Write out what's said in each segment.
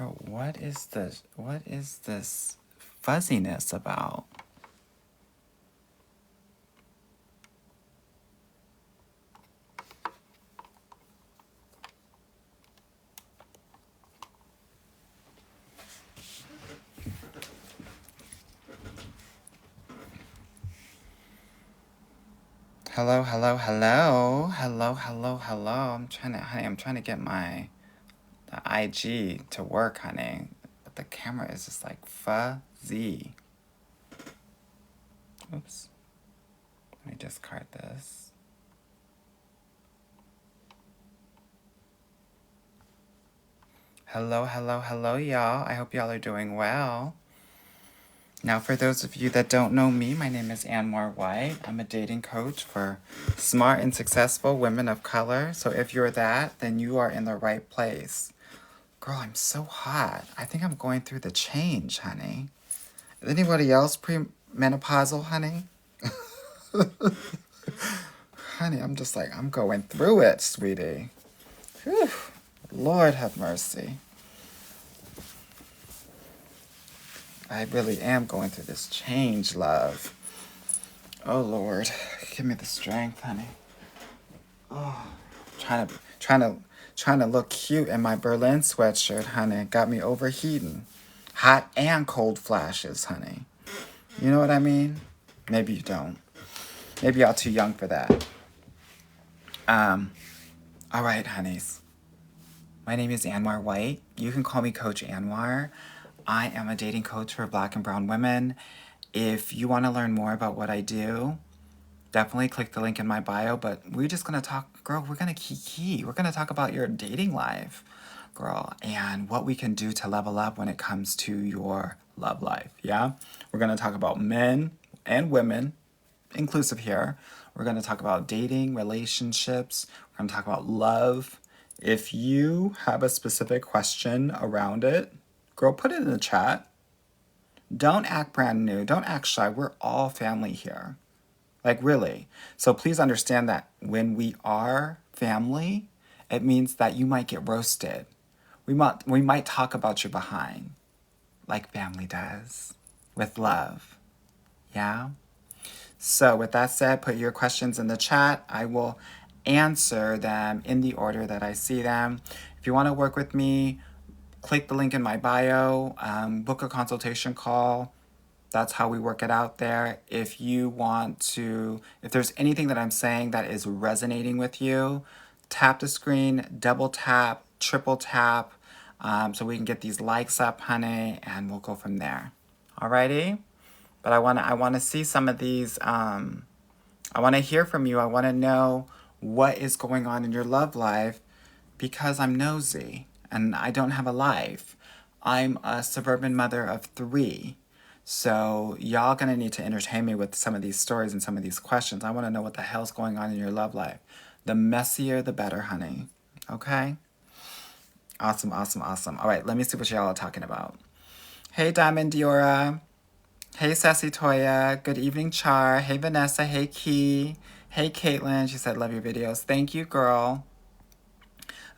Girl, what is this fuzziness about? Hello, hello, hello. Hello, hello, hello. I'm trying to get my the IG to work, honey. But the camera is just like fuzzy. Oops. Let me discard this. Hello, hello, hello, y'all. I hope y'all are doing well. Now, for those of you that don't know me, my name is Anwar White. I'm a dating coach for smart and successful women of color. So if you're that, then you are in the right place. Girl, I'm so hot. I think I'm going through the change, honey. Is anybody else premenopausal, honey? Honey, I'm just like, I'm going through it, sweetie. Whew. Lord have mercy. I really am going through this change, love. Oh, Lord. Give me the strength, honey. Oh, trying to look cute in my Berlin sweatshirt, honey. Got me overheating. Hot and cold flashes, honey. You know what I mean? Maybe you don't. Maybe y'all too young for that. All right, honeys. My name is Anwar White. You can call me Coach Anwar. I am a dating coach for Black and brown women. If you want to learn more about what I do, definitely click the link in my bio. But we're just going to talk, girl, we're going to kiki. We're going to talk about your dating life, girl, and what we can do to level up when it comes to your love life, yeah? We're going to talk about men and women, inclusive here. We're going to talk about dating, relationships. We're going to talk about love. If you have a specific question around it, girl, put it in the chat. Don't act brand new. Don't act shy. We're all family here. Like, really. So please understand that when we are family, it means that you might get roasted. We might talk about you behind, like family does, with love. Yeah? So with that said, put your questions in the chat. I will answer them in the order that I see them. If you want to work with me, click the link in my bio, book a consultation call. That's how we work it out there. If there's anything that I'm saying that is resonating with you, tap the screen, double tap, triple tap, so we can get these likes up, honey, and we'll go from there. Alrighty? But I wanna see some of these. I want to hear from you. I want to know what is going on in your love life because I'm nosy and I don't have a life. I'm a suburban mother of 3. So y'all gonna need to entertain me with some of these stories and some of these questions. I want to know what the hell's going on in your love life. The messier, the better, honey. Okay? Awesome, awesome, awesome. All right, let me see what y'all are talking about. Hey, Diamond Diora. Hey, Sassy Toya. Good evening, Char. Hey, Vanessa. Hey, Key. Hey, Caitlin. She said, love your videos. Thank you, girl.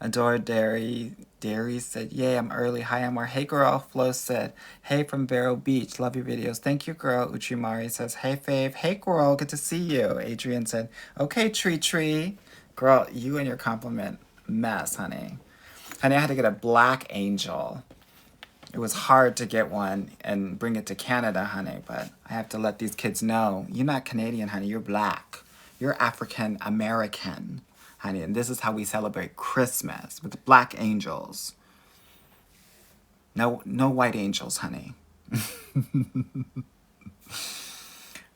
Adore Dairy. Dairy said, yay, I'm early. Hi, Amor. Hey, girl. Flo said, hey, from Vero Beach. Love your videos. Thank you, girl. Uchimari says, hey, Fave. Hey, girl. Good to see you. Adrian said, okay, Tree. Girl, you and your compliment mess, honey. Honey, I had to get a black angel. It was hard to get one and bring it to Canada, honey, but I have to let these kids know, you're not Canadian, honey, you're Black. You're African American, honey, and this is how we celebrate Christmas, with Black angels. No white angels, honey.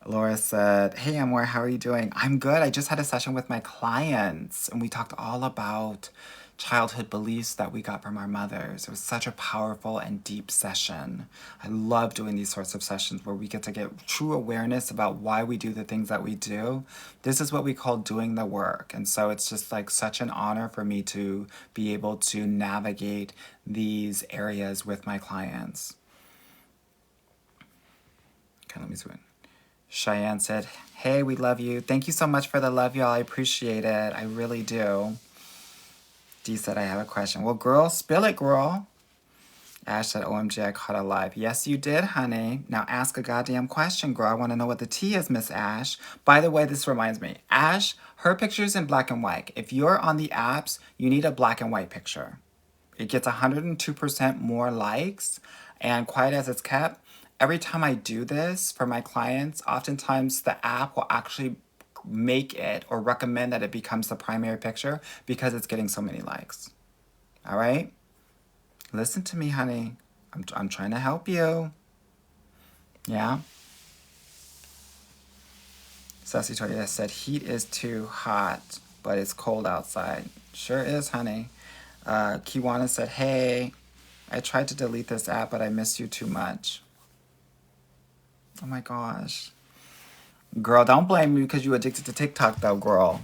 Laura said, hey, Amor, how are you doing? I'm good. I just had a session with my clients, and we talked all about childhood beliefs that we got from our mothers. It was such a powerful and deep session. I love doing these sorts of sessions where we get to get true awareness about why we do the things that we do. This is what we call doing the work. And so it's just like such an honor for me to be able to navigate these areas with my clients. Okay, let me zoom in. Cheyenne said, hey, we love you. Thank you so much for the love, y'all. I appreciate it. I really do. Dee said, I have a question. Well, girl, spill it, girl. Ash said, OMG, I caught a live. Yes, you did, honey. Now ask a goddamn question, girl. I want to know what the tea is, Miss Ash. By the way, this reminds me. Ash, her picture's in black and white. If you're on the apps, you need a black and white picture. It gets 102% more likes, and quiet as it's kept, every time I do this for my clients, oftentimes the app will actually make it or recommend that it becomes the primary picture because it's getting so many likes. All right? Listen to me, honey. I'm trying to help you. Yeah? Sassy Toya said, heat is too hot, but it's cold outside. Sure is, honey. Kiwana said, hey, I tried to delete this app, but I miss you too much. Oh my gosh. Girl, don't blame me because you addicted to TikTok though, girl.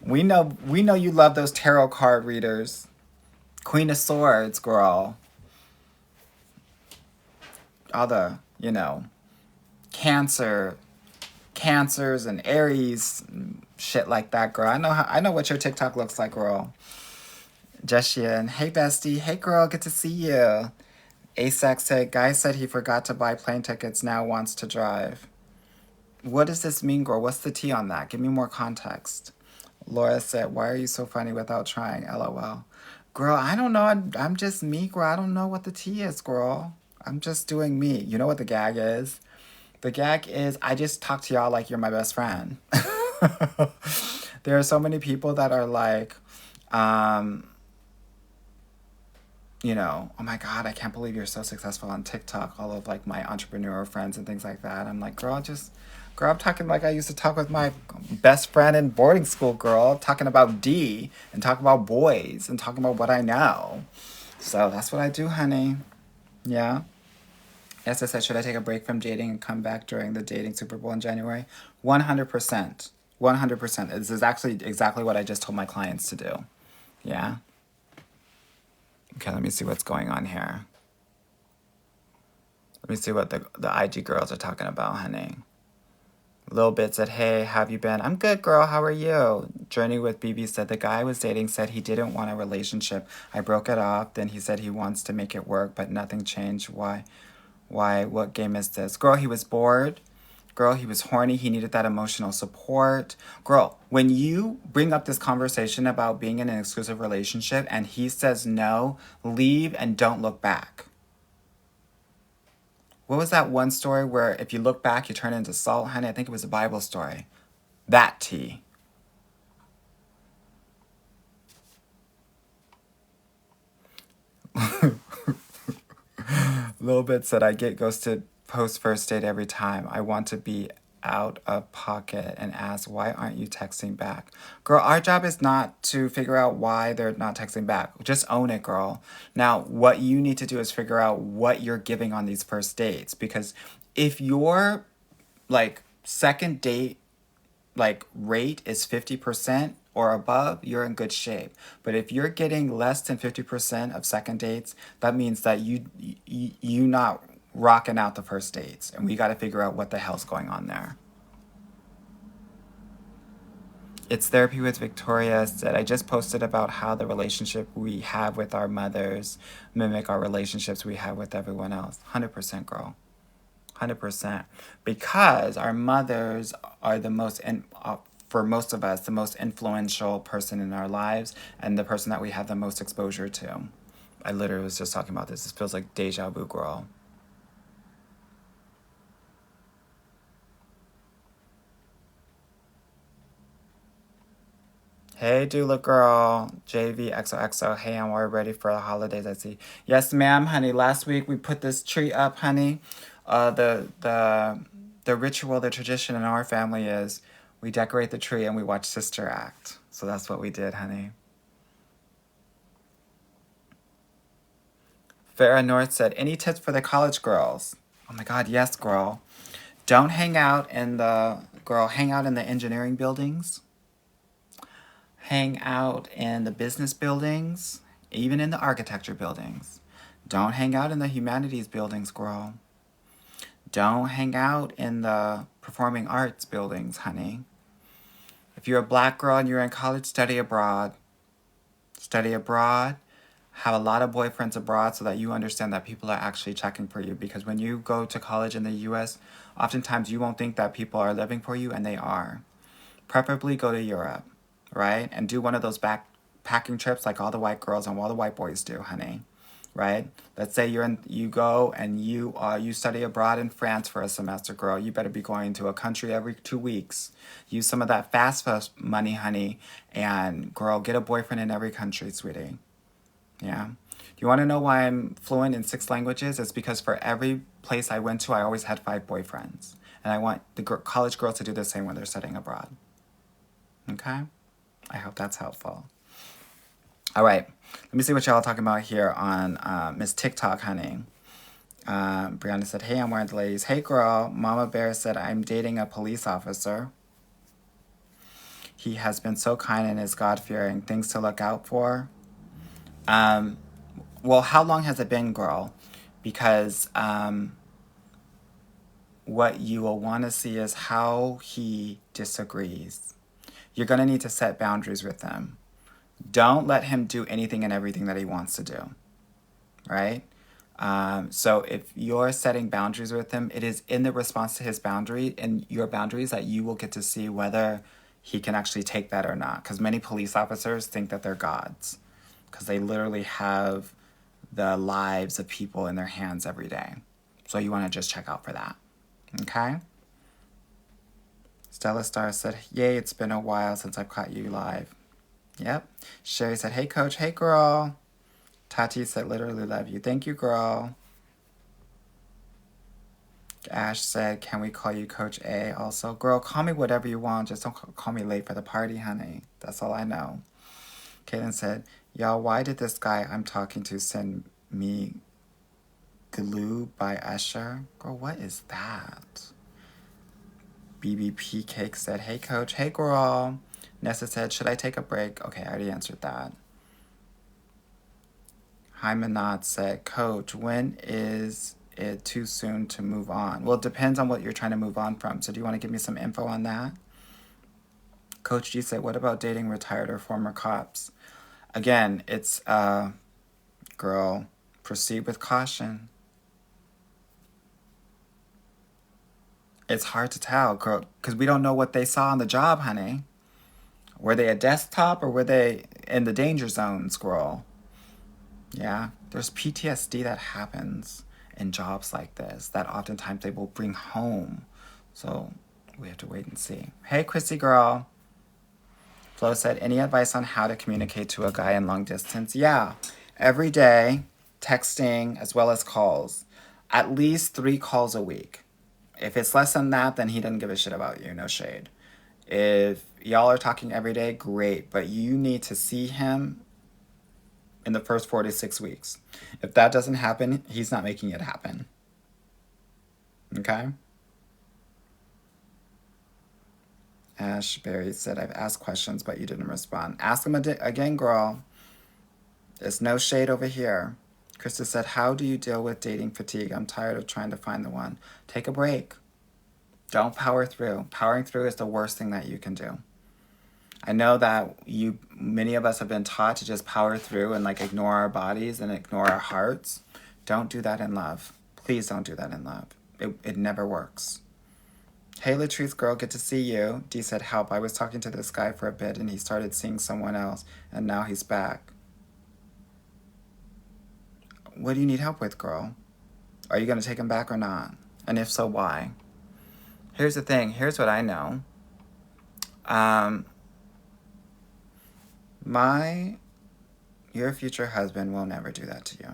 We know you love those tarot card readers. Queen of Swords, girl. All the, cancers and Aries and shit like that, girl. I know what your TikTok looks like, girl. Jeshian, hey bestie, hey girl, good to see you. ASAC said, guy said he forgot to buy plane tickets, now wants to drive. What does this mean, girl? What's the tea on that? Give me more context. Laura said, why are you so funny without trying? LOL. Girl, I don't know. I'm just me, girl. I don't know what the tea is, girl. I'm just doing me. You know what the gag is? The gag is I just talk to y'all like you're my best friend. There are so many people that are like, oh my God, I can't believe you're so successful on TikTok. All of like my entrepreneur friends and things like that. I'm like, girl, I'm talking like I used to talk with my best friend in boarding school, girl. Talking about D and talking about boys and talking about what I know. So that's what I do, honey. Yeah. Yes, I said, should I take a break from dating and come back during the dating Super Bowl in January? 100%. 100%. This is actually exactly what I just told my clients to do. Yeah. Okay, let me see what's going on here. Let me see what the IG girls are talking about, honey. Little Bit said, hey, have you been? I'm good, girl. How are you? Journey with BB said, the guy I was dating said he didn't want a relationship. I broke it off. Then he said he wants to make it work, but nothing changed. Why? What game is this? Girl, he was bored. Girl, he was horny. He needed that emotional support. Girl, when you bring up this conversation about being in an exclusive relationship and he says no, leave and don't look back. What was that one story where if you look back, you turn into salt, honey? I think it was a Bible story. That tea. Little Bit said, I get ghosted post first date every time. I want to be out of pocket and ask, why aren't you texting back? Girl, our job is not to figure out why they're not texting back. Just own it, girl. Now, what you need to do is figure out what you're giving on these first dates. Because if your second date rate is 50% or above, you're in good shape. But if you're getting less than 50% of second dates, that means that you not rocking out the first dates. And we got to figure out what the hell's going on there. It's Therapy with Victoria said, I just posted about how the relationship we have with our mothers mimic our relationships we have with everyone else. 100%, girl. 100%. Because our mothers are the most, for most of us, the most influential person in our lives and the person that we have the most exposure to. I literally was just talking about this. This feels like deja vu, girl. Hey, doula girl. JVXOXO. Hey, I'm already ready for the holidays, I see. Yes, ma'am, honey. Last week we put this tree up, honey. The ritual, the tradition in our family is we decorate the tree and we watch Sister Act. So that's what we did, honey. Farah North said, any tips for the college girls? Oh my God, yes, girl. Don't hang out in the engineering buildings. Hang out in the business buildings, even in the architecture buildings. Don't hang out in the humanities buildings, girl. Don't hang out in the performing arts buildings, honey. If you're a black girl and you're in college, study abroad. Study abroad. Have a lot of boyfriends abroad so that you understand that people are actually checking for you. Because when you go to college in the US, oftentimes you won't think that people are living for you, and they are. Preferably go to Europe, right? And do one of those backpacking trips like all the white girls and all the white boys do, honey. Right? Let's say you go and you study abroad in France for a semester, girl. You better be going to a country every 2 weeks. Use some of that fast money, honey, and girl, get a boyfriend in every country, sweetie. Yeah. You want to know why I'm fluent in 6 languages? It's because for every place I went to, I always had 5 boyfriends. And I want the college girls to do the same when they're studying abroad. Okay? I hope that's helpful. All right. Let me see what y'all are talking about here on Miss TikTok, honey. Brianna said, hey, I'm wearing the ladies. Hey, girl. Mama Bear said, I'm dating a police officer. He has been so kind and is God-fearing. Things to look out for. Well, how long has it been, girl? Because what you will want to see is how he disagrees. You're going to need to set boundaries with him. Don't let him do anything and everything that he wants to do, right? So if you're setting boundaries with him, it is in the response to his boundary and your boundaries that you will get to see whether he can actually take that or not. Because many police officers think that they're gods because they literally have the lives of people in their hands every day. So you want to just check out for that. Okay? Stella Star said, yay, it's been a while since I've caught you live. Yep. Sherry said, hey, coach. Hey, girl. Tati said, literally love you. Thank you, girl. Ash said, can we call you Coach A also? Girl, call me whatever you want. Just don't call me late for the party, honey. That's all I know. Kaden said, y'all, why did this guy I'm talking to send me glue by Usher? Girl, what is that? BBP Cake said, hey, coach. Hey, girl. Nessa said, should I take a break? Okay, I already answered that. Hymanot said, coach, when is it too soon to move on? Well, it depends on what you're trying to move on from. So do you want to give me some info on that? Coach G said, what about dating retired or former cops? Again, it's, girl, proceed with caution. It's hard to tell, girl, because we don't know what they saw on the job, honey. Were they a desktop or were they in the danger zones, girl? Yeah, there's PTSD that happens in jobs like this that oftentimes they will bring home. So we have to wait and see. Hey, Chrissy girl. Flo said, any advice on how to communicate to a guy in long distance? Yeah, every day, texting as well as calls. At least 3 calls a week. If it's less than that, then he doesn't give a shit about you, no shade. If y'all are talking every day, great, but you need to see him in the first 4 to 6 weeks. If that doesn't happen, he's not making it happen. Okay? Ashberry said, I've asked questions, but you didn't respond. Ask him again, girl. There's no shade over here. Krista said, how do you deal with dating fatigue? I'm tired of trying to find the one. Take a break. Don't power through. Powering through is the worst thing that you can do. I know that many of us have been taught to just power through and like ignore our bodies and ignore our hearts. Don't do that in love. Please don't do that in love. It never works. Hey, Latrice girl, good to see you. Dee said, help. I was talking to this guy for a bit and he started seeing someone else and now he's back. What do you need help with, girl? Are you going to take him back or not? And if so, why? Here's the thing. Here's what I know. Your future husband will never do that to you.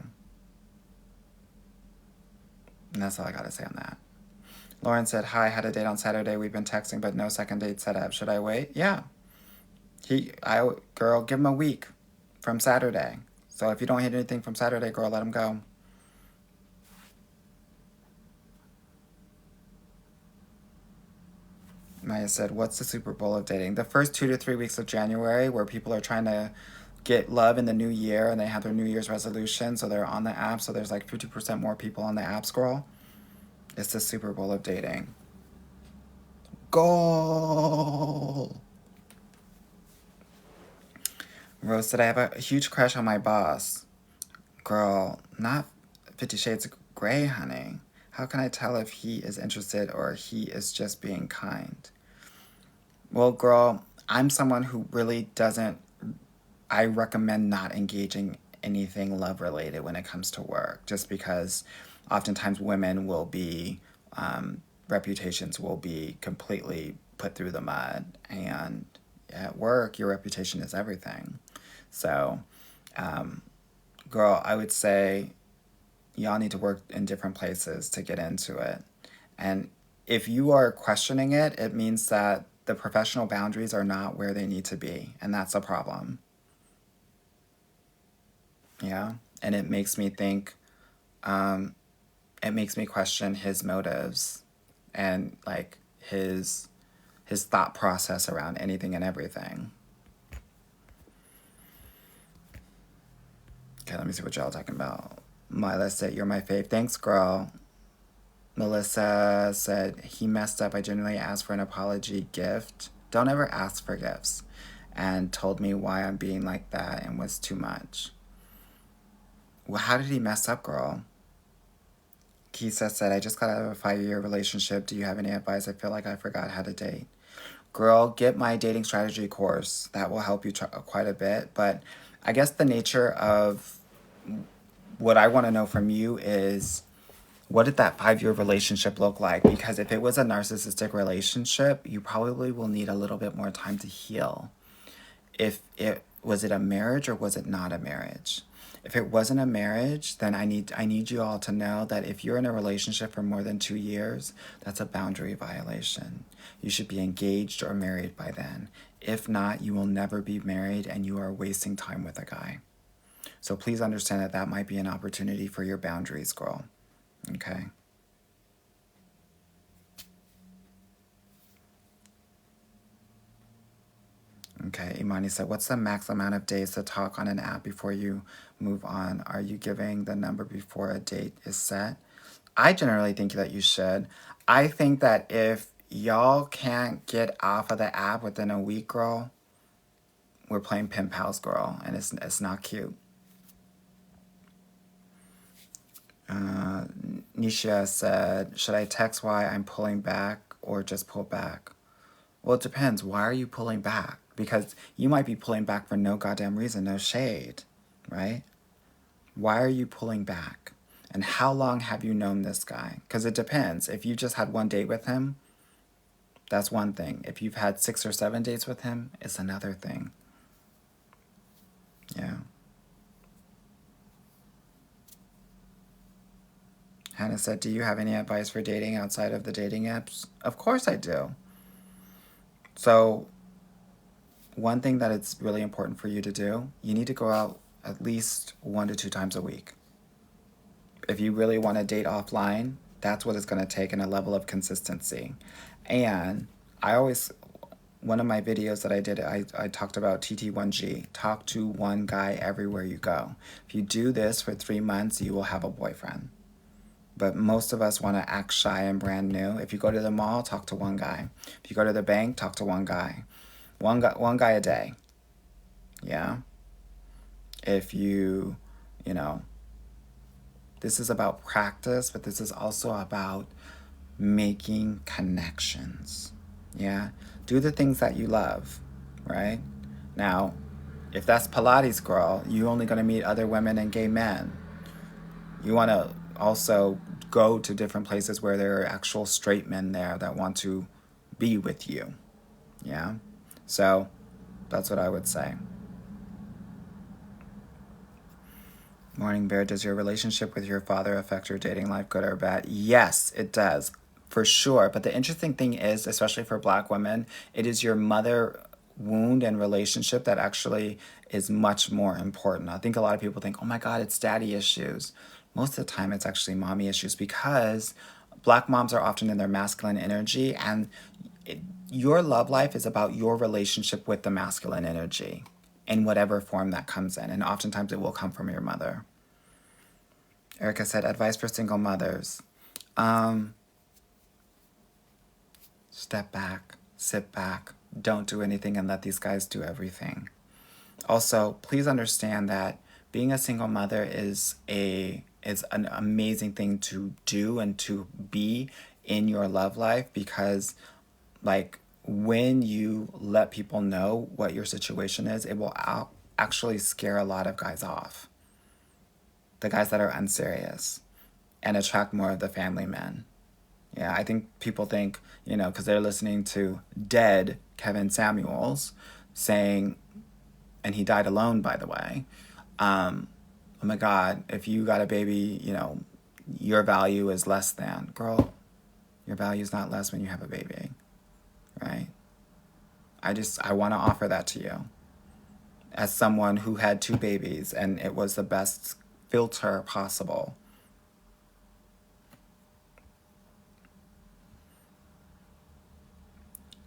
And that's all I got to say on that. Lauren said, hi, had a date on Saturday. We've been texting, but no second date set up. Should I wait? Yeah. Girl, give him a week from Saturday. So if you don't hit anything from Saturday, girl, let him go. Maya said, what's the Super Bowl of dating? The first 2 to 3 weeks of January where people are trying to get love in the new year and they have their New Year's resolution, so they're on the app, so there's like 50% more people on the app scroll. It's the Super Bowl of dating. Goal! Rose said, I have a huge crush on my boss. Girl, not 50 Shades of Grey, honey. How can I tell if he is interested or he is just being kind? Well, girl, I'm someone who really doesn't, I recommend not engaging anything love related when it comes to work, just because oftentimes women will be, reputations will be completely put through the mud. And at work, your reputation is everything. So, girl, I would say y'all need to work in different places to get into it. And if you are questioning it, it means that the professional boundaries are not where they need to be. And that's a problem. Yeah. And it makes me think, it makes me question his motives and like his thought process around anything and everything. Okay, let me see what y'all talking about. Mila said, "You're my fave." Thanks, girl. Melissa said, "He messed up. I genuinely asked for an apology gift. Don't ever ask for gifts." And told me why I'm being like that and was too much. Well, how did he mess up, girl? Kisa said, "I just got out of a 5-year relationship. Do you have any advice? I feel like I forgot how to date." Girl, get my dating strategy course. That will help you quite a bit. But I guess the nature of what I want to know from you is, what did that 5-year relationship look like? Because if it was a narcissistic relationship, you probably will need a little bit more time to heal. If it was it a marriage or was it not a marriage? If it wasn't a marriage, then I need you all to know that if you're in a relationship for more than 2 years, that's a boundary violation. You should be engaged or married by then. If not, you will never be married and you are wasting time with a guy. So please understand that that might be an opportunity for your boundaries, girl. Okay? Okay, Imani said, "What's the max amount of days to talk on an app before you move on? Are you giving the number before a date is set?" I generally think that you should. I think that if y'all can't get off of the app within a week, girl, we're playing pen pals, girl, and it's not cute. Nisha said, "Should I text why I'm pulling back or just pull back?" Well, it depends. Why are you pulling back? Because you might be pulling back for no goddamn reason, no shade, right? Why are you pulling back? And how long have you known this guy? Because it depends. If you just had one date with him, that's one thing. If you've had 6 or 7 dates with him, it's another thing. Yeah. Hannah said, "Do you have any advice for dating outside of the dating apps?" Of course I do. So, one thing that it's really important for you to do, you need to go out at least 1 to 2 times a week. If you really want to date offline, that's what it's going to take in a level of consistency. And I always, one of my videos that I did, I talked about TT1G, talk to one guy everywhere you go. If you do this for 3 months, you will have a boyfriend. But most of us want to act shy and brand new. If you go to the mall, talk to one guy. If you go to the bank, talk to one guy. One guy a day. Yeah? If you know, this is about practice, but this is also about making connections. Yeah? Do the things that you love, right? Now, if that's Pilates, girl, you're only going to meet other women and gay men. You want to also go to different places where there are actual straight men there that want to be with you. Yeah? So, that's what I would say. Morning Bear, does your relationship with your father affect your dating life, good or bad? Yes, it does, for sure. But the interesting thing is, especially for Black women, it is your mother wound and relationship that actually is much more important. I think a lot of people think, oh my God, it's daddy issues. Most of the time, it's actually mommy issues, because Black moms are often in their masculine energy, and your love life is about your relationship with the masculine energy in whatever form that comes in. And oftentimes it will come from your mother. Erica said, advice for single mothers. Step back, sit back, don't do anything and let these guys do everything. Also, please understand that being a single mother is an amazing thing to do and to be in your love life, because like when you let people know what your situation is, it will actually scare a lot of guys off. The guys that are unserious, and attract more of the family men. Yeah, I think people think, because they're listening to dead Kevin Samuels saying, and he died alone, by the way. Oh my God, if you got a baby, your value is less than. Girl, your value is not less when you have a baby, right? I want to offer that to you as someone who had 2 babies, and it was the best filter possible.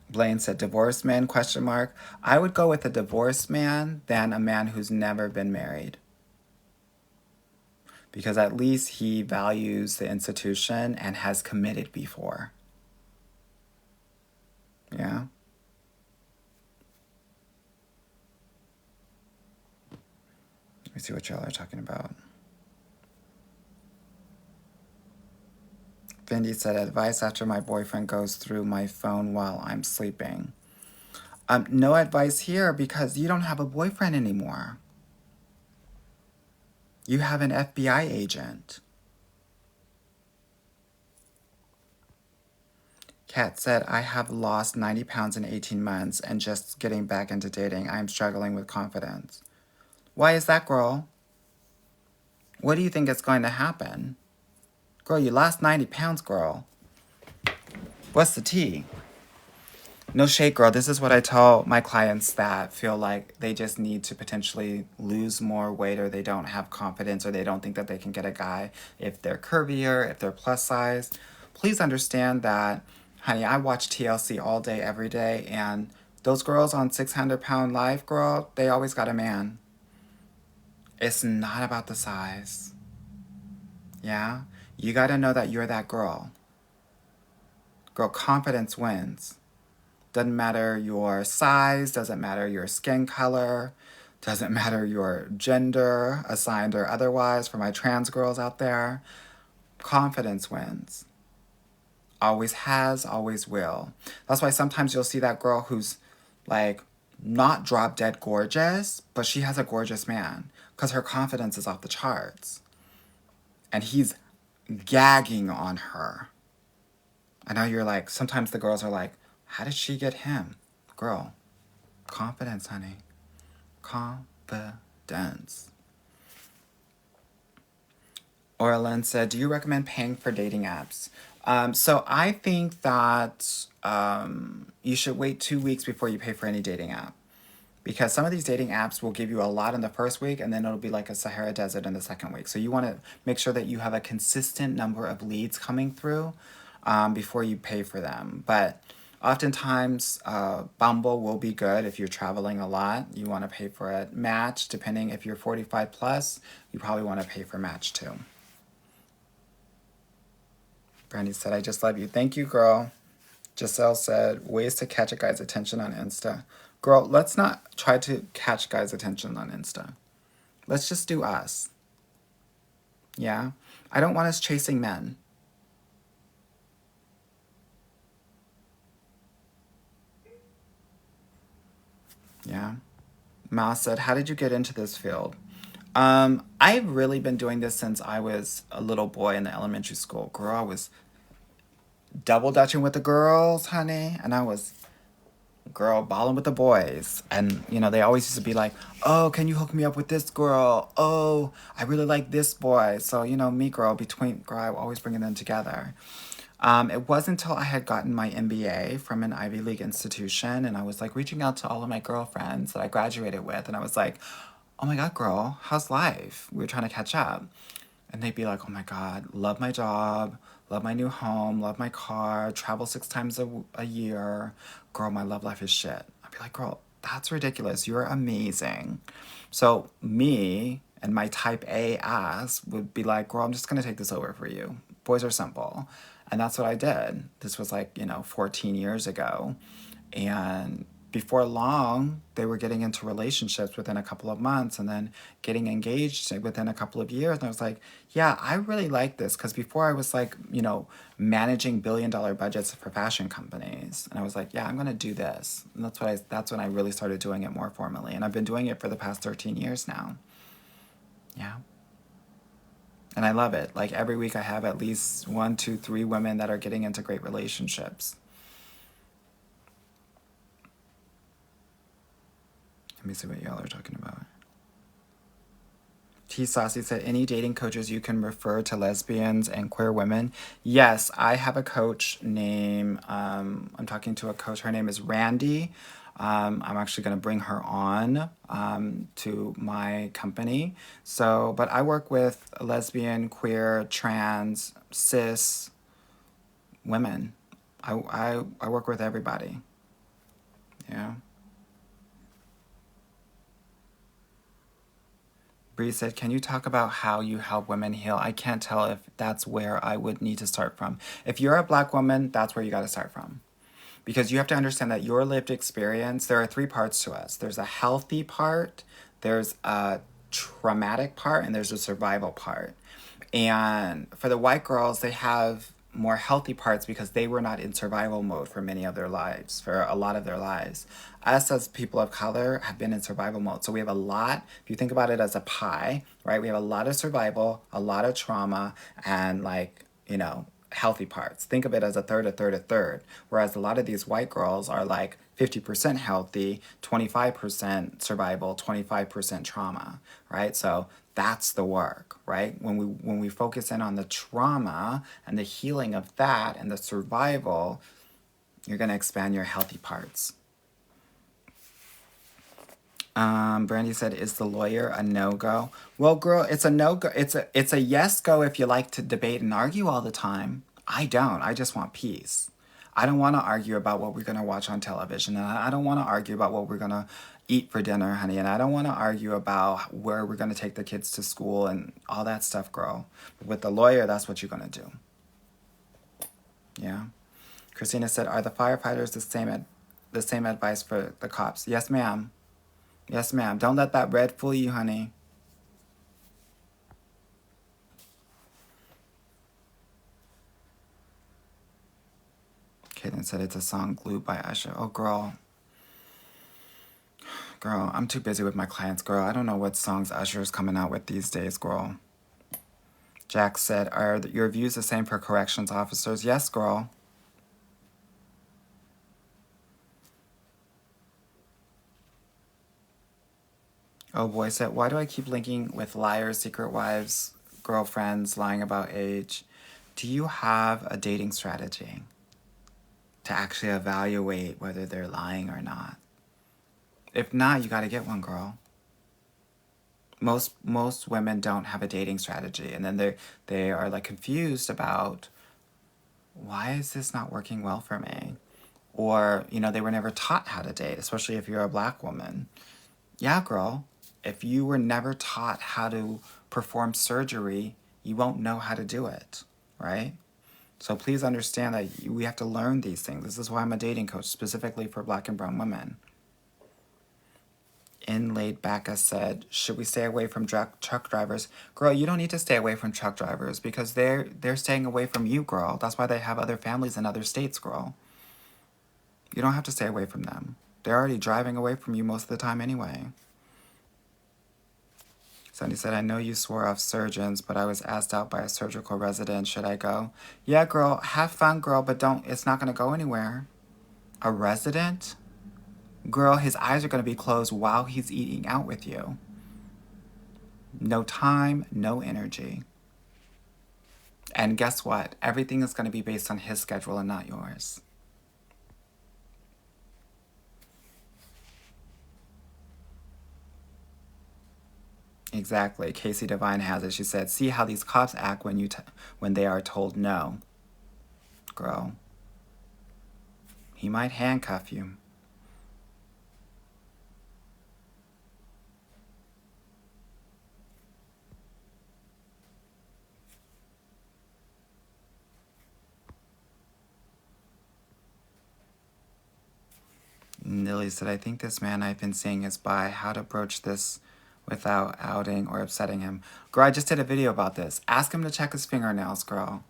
Blaine said, divorced man, question mark. I would go with a divorced man than a man who's never been married. Because at least he values the institution and has committed before. Yeah? Let me see what y'all are talking about. Vindy said, advice after my boyfriend goes through my phone while I'm sleeping. No advice here because you don't have a boyfriend anymore. You have an FBI agent. Kat said, I have lost 90 pounds in 18 months and just getting back into dating. I am struggling with confidence. Why is that, girl? What do you think is going to happen? Girl, you lost 90 pounds, girl. What's the tea? No shade, girl. This is what I tell my clients that feel like they just need to potentially lose more weight, or they don't have confidence, or they don't think that they can get a guy if they're curvier, if they're plus size. Please understand that, honey, I watch TLC all day, every day, and those girls on 600-pound life, girl, they always got a man. It's not about the size. Yeah? You gotta know that you're that girl. Girl, confidence wins. Doesn't matter your size, doesn't matter your skin color, doesn't matter your gender, assigned or otherwise, for my trans girls out there. Confidence wins. Always has, always will. That's why sometimes you'll see that girl who's like not drop dead gorgeous, but she has a gorgeous man because her confidence is off the charts. And he's gagging on her. I know you're like, sometimes the girls are like, how did she get him? Girl, confidence, honey. Confidence. Orlin said, do you recommend paying for dating apps? So I think that you should wait 2 weeks before you pay for any dating app. Because some of these dating apps will give you a lot in the first week, and then it'll be like a Sahara Desert in the second week. So you want to make sure that you have a consistent number of leads coming through before you pay for them. But oftentimes, Bumble will be good if you're traveling a lot. You want to pay for it. Match, depending if you're 45 plus, you probably want to pay for Match too. Brandy said, I just love you. Thank you, girl. Giselle said, ways to catch a guy's attention on Insta. Girl, let's not try to catch guys' attention on Insta. Let's just do us. Yeah? I don't want us chasing men. Yeah? Ma said, how did you get into this field? I've really been doing this since I was a little boy in the elementary school. Girl, I was double dutching with the girls, honey, and I was balling with the boys. And they always used to be like, oh, can you hook me up with this girl? Oh, I really like this boy. So me, girl, I always bringing them together. It wasn't until I had gotten my MBA from an Ivy League institution, and I was like reaching out to all of my girlfriends that I graduated with, and I was like, oh my God, girl, how's life? We were trying to catch up. And they'd be like, oh my God, love my job, love my new home, love my car, travel 6 times a year. Girl, my love life is shit. I'd be like, girl, that's ridiculous. You're amazing. So me and my type A ass would be like, girl, I'm just going to take this over for you. Boys are simple. And that's what I did. This was 14 years ago. And before long, they were getting into relationships within a couple of months and then getting engaged within a couple of years. And I was like, yeah, I really like this. Because before I was like, managing billion-dollar budgets for fashion companies. And I was like, yeah, I'm going to do this. And that's when I really started doing it more formally. And I've been doing it for the past 13 years now. Yeah. And I love it. Like every week I have at least 1, 2, 3 women that are getting into great relationships. Let me see what y'all are talking about. T Saucy said, any dating coaches you can refer to lesbians and queer women? Yes, I have a coach named, I'm talking to a coach. Her name is Randy. I'm actually going to bring her on to my company. So, but I work with lesbian, queer, trans, cis women. I work with everybody. Yeah. Bree said, can you talk about how you help women heal? I can't tell if that's where I would need to start from. If you're a Black woman, that's where you got to start from. Because you have to understand that your lived experience, there are 3 parts to us. There's a healthy part, there's a traumatic part, and there's a survival part. And for the white girls, they have more healthy parts because they were not in survival mode for many of their lives, for a lot of their lives. Us as people of color have been in survival mode. So we have a lot, if you think about it as a pie, right? We have a lot of survival, a lot of trauma, and healthy parts. Think of it as a third, a third, a third. Whereas a lot of these white girls are like 50% healthy, 25% survival, 25% trauma, right? So that's the work, right? When we focus in on the trauma and the healing of that and the survival, you're going to expand your healthy parts. Brandy said, is the lawyer a no-go? Well, girl, it's a no-go. It's a yes-go if you like to debate and argue all the time. I don't. I just want peace. I don't want to argue about what we're going to watch on television. And I don't want to argue about what we're going to eat for dinner, honey. And I don't want to argue about where we're going to take the kids to school and all that stuff, girl. But with the lawyer, that's what you're going to do. Yeah. Christina said, are the firefighters the same advice for the cops? Yes, ma'am. Yes, ma'am. Don't let that red fool you, honey. Caitlin said it's a song Glued by Usher. Oh, girl. Girl, I'm too busy with my clients, girl. I don't know what songs Usher's coming out with these days, girl. Jack said, are your views the same for corrections officers? Yes, girl. Oh, boy said, why do I keep linking with liars, secret wives, girlfriends, lying about age? Do you have a dating strategy to actually evaluate whether they're lying or not? If not, you got to get one, girl. Most women don't have a dating strategy, and then they are like confused about, why is this not working well for me? Or, they were never taught how to date, especially if you're a Black woman. Yeah, girl, if you were never taught how to perform surgery, you won't know how to do it, right? So please understand that we have to learn these things. This is why I'm a dating coach, specifically for Black and brown women. Inlaid Bacca said, should we stay away from truck drivers? Girl, you don't need to stay away from truck drivers because they're staying away from you, girl. That's why they have other families in other states, girl. You don't have to stay away from them. They're already driving away from you most of the time anyway. Sunny said, I know you swore off surgeons, but I was asked out by a surgical resident. Should I go? Yeah, girl, have fun, girl, but it's not going to go anywhere. A resident? Girl, his eyes are going to be closed while he's eating out with you. No time, no energy. And guess what? Everything is going to be based on his schedule and not yours. Exactly. Casey Devine has it. She said, see how these cops act when they are told no. Girl, he might handcuff you. Lily said, I think this man I've been seeing is bi. How to broach this without outing or upsetting him. Girl, I just did a video about this. Ask him to check his fingernails, girl.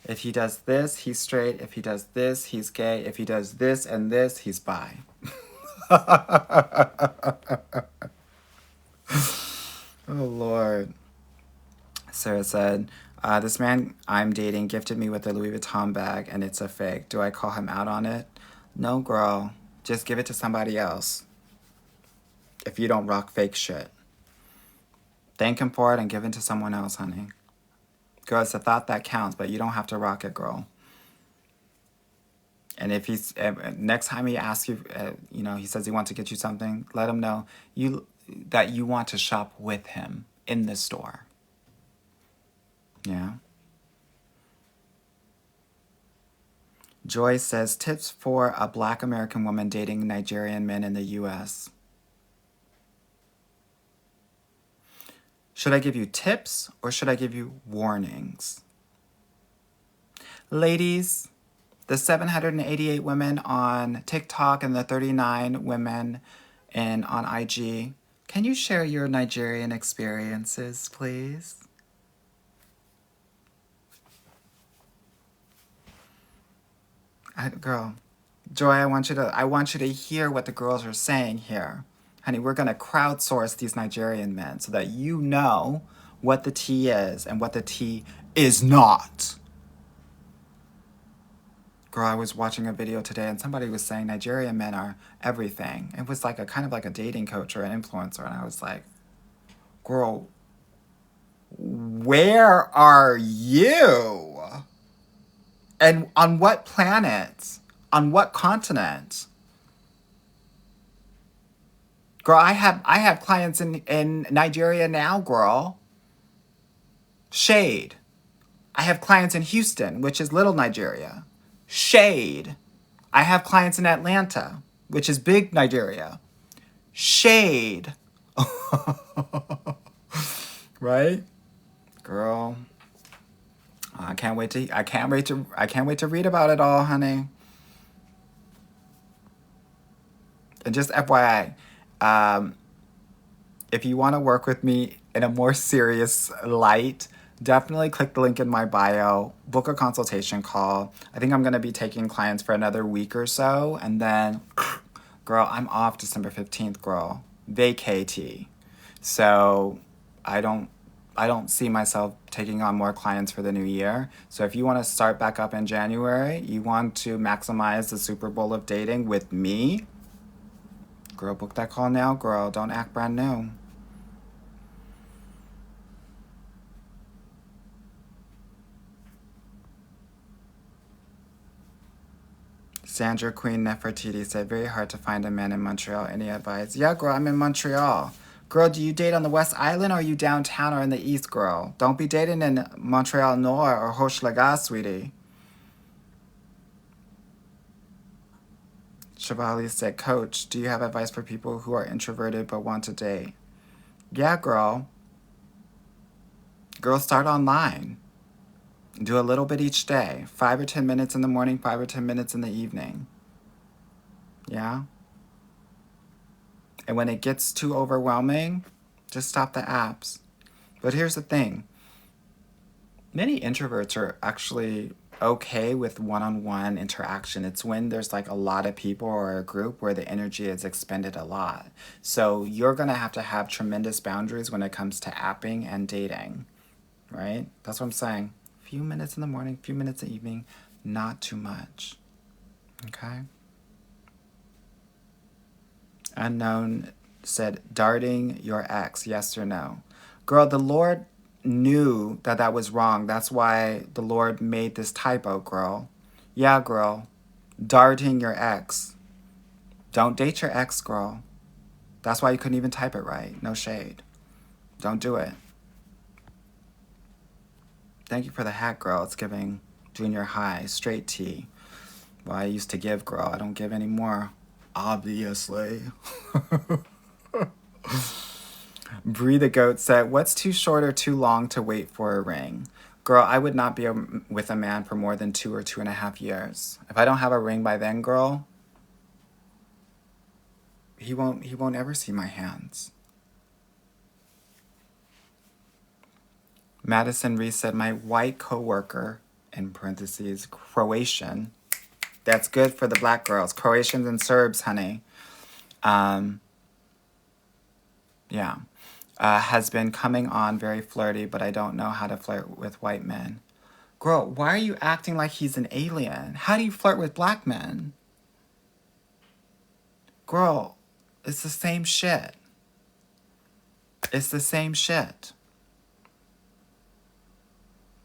If he does this, he's straight. If he does this, he's gay. If he does this and this, he's bi. Oh, Lord. Sarah said, this man I'm dating gifted me with a Louis Vuitton bag and it's a fake. Do I call him out on it? No, girl. Just give it to somebody else. If you don't rock fake shit. Thank him for it and give it to someone else, honey. Girl, it's a thought that counts, but you don't have to rock it, girl. And if he's next time he asks you, he says he wants to get you something, let him know that you want to shop with him in the store. Yeah. Joy says, tips for a Black American woman dating Nigerian men in the U.S. Should I give you tips or should I give you warnings? Ladies, the 788 women on TikTok and the 39 women on IG, can you share your Nigerian experiences, please? Girl, Joy, I want you to hear what the girls are saying here. Honey, we're going to crowdsource these Nigerian men so that you know what the tea is and what the tea is not. Girl, I was watching a video today and somebody was saying Nigerian men are everything. It was like a kind of like a dating coach or an influencer. And I was like, girl, where are you? And on what planet? On what continent? Girl, I have clients in Nigeria now, girl. Shade. I have clients in Houston, which is little Nigeria. Shade. I have clients in Atlanta, which is big Nigeria. Shade. Right? Girl. I can't wait to read about it all, honey. And just FYI, if you want to work with me in a more serious light, definitely click the link in my bio, book a consultation call. I think I'm going to be taking clients for another week or so. And then, girl, I'm off December 15th, girl. Vacay. So I don't see myself taking on more clients for the new year. So if you want to start back up in January, you want to maximize the Super Bowl of dating with me, girl, book that call now, girl. Don't act brand new. Sandra Queen Nefertiti said, very hard to find a man in Montreal. Any advice? Yeah, girl, I'm in Montreal. Girl, do you date on the West Island or are you downtown or in the East, girl? Don't be dating in Montreal Nord or Hochelaga, sweetie. Shivali said, Coach, do you have advice for people who are introverted but want to date? Yeah, girl. Girl, start online. Do a little bit each day. 5 or 10 minutes in the morning, 5 or 10 minutes in the evening. Yeah? And when it gets too overwhelming, just stop the apps. But here's the thing. Many introverts are actually okay with one-on-one interaction. It's when there's like a lot of people or a group where the energy is expended a lot. So you're going to have tremendous boundaries when it comes to apping and dating, right? That's what I'm saying. Few minutes in the morning, few minutes in the evening, not too much. Okay? Unknown said, darting your ex, yes or no? Girl, the Lord knew that was wrong. That's why the Lord made this typo, girl. Yeah, girl. Darting your ex. Don't date your ex, girl. That's why you couldn't even type it right. No shade. Don't do it. Thank you for the hat, girl. It's giving junior high, straight T. Well, I used to give, girl. I don't give anymore. Obviously. Bree the Goat said, what's too short or too long to wait for a ring? Girl, I would not be with a man for more than 2 or 2.5 years. If I don't have a ring by then, girl, he won't ever see my hands. Madison Reese said, my white coworker, in parentheses, Croatian. That's good for the black girls. Croatians and Serbs, honey. Yeah. Has been coming on very flirty, but I don't know how to flirt with white men. Girl, why are you acting like he's an alien? How do you flirt with black men? Girl, it's the same shit. It's the same shit.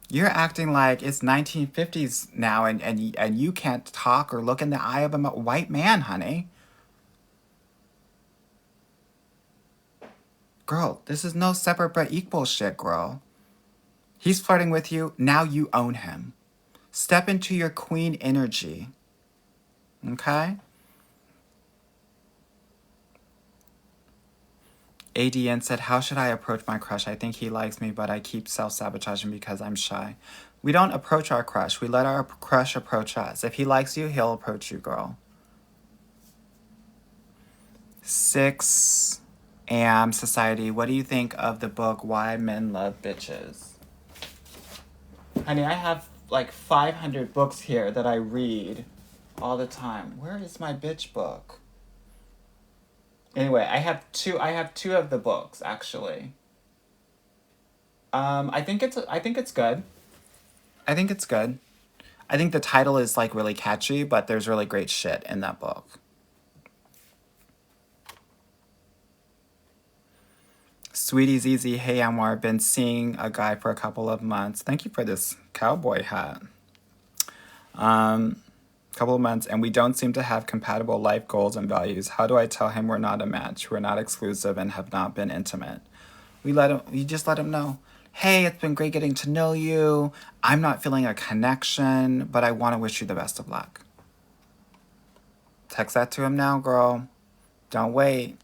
You're acting like it's 1950s now and you can't talk or look in the eye of a white man, honey. Girl, this is no separate but equal shit, girl. He's flirting with you, now you own him. Step into your queen energy. Okay? ADN said, how should I approach my crush? I think he likes me, but I keep self-sabotaging because I'm shy. We don't approach our crush. We let our crush approach us. If he likes you, he'll approach you, girl. 6 AM Society, what do you think of the book Why Men Love Bitches? Honey, I have like 500 books here that I read all the time. Where is my bitch book? Anyway, I have two of the books actually. I think it's good. I think it's good. I think the title is like really catchy, but there's really great shit in that book. Sweetie Zizi, hey Anwar, been seeing a guy for a couple of months. Thank you for this cowboy hat. Couple of months, and we don't seem to have compatible life goals and values. How do I tell him we're not a match? We're not exclusive and have not been intimate. You just let him know. Hey, it's been great getting to know you. I'm not feeling a connection, but I want to wish you the best of luck. Text that to him now, girl. Don't wait.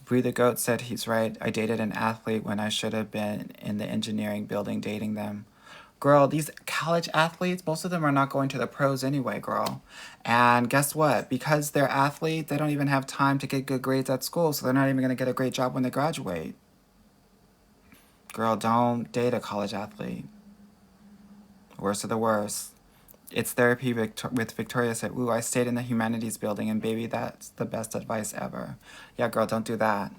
Bree the Goat said he's right. I dated an athlete when I should have been in the engineering building dating them. Girl, these college athletes, most of them are not going to the pros anyway, girl. And guess what? Because they're athletes, they don't even have time to get good grades at school, so they're not even going to get a great job when they graduate. Girl, don't date a college athlete. Worst of the worst. It's therapy with Victoria said, ooh, I stayed in the humanities building, and baby, that's the best advice ever. Yeah, girl, don't do that.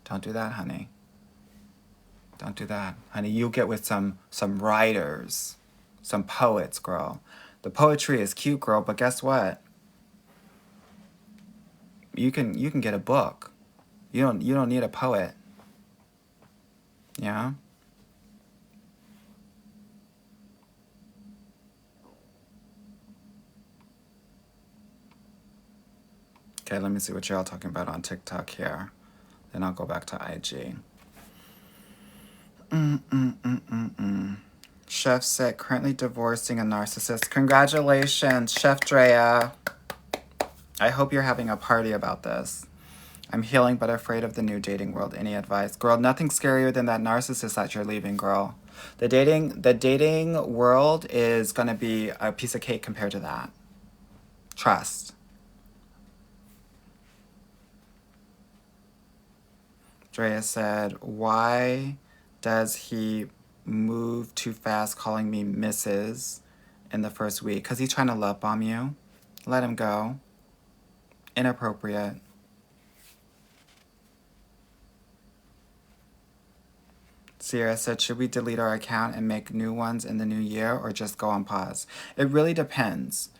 Don't do that, honey. Don't do that. Honey, you'll get with some writers, some poets, girl. The poetry is cute, girl, but guess what? You can get a book. You don't need a poet. Yeah? Okay, let me see what y'all talking about on TikTok here. Then I'll go back to IG. Chef said, currently divorcing a narcissist. Congratulations, Chef Drea. I hope you're having a party about this. I'm healing but afraid of the new dating world. Any advice? Girl, nothing scarier than that narcissist that you're leaving, girl. The dating world is going to be a piece of cake compared to that. Trust. Drea said, why does he move too fast calling me Mrs. in the first week? Because he's trying to love bomb you. Let him go. Inappropriate. Sierra said, should we delete our account and make new ones in the new year or just go on pause? It really depends.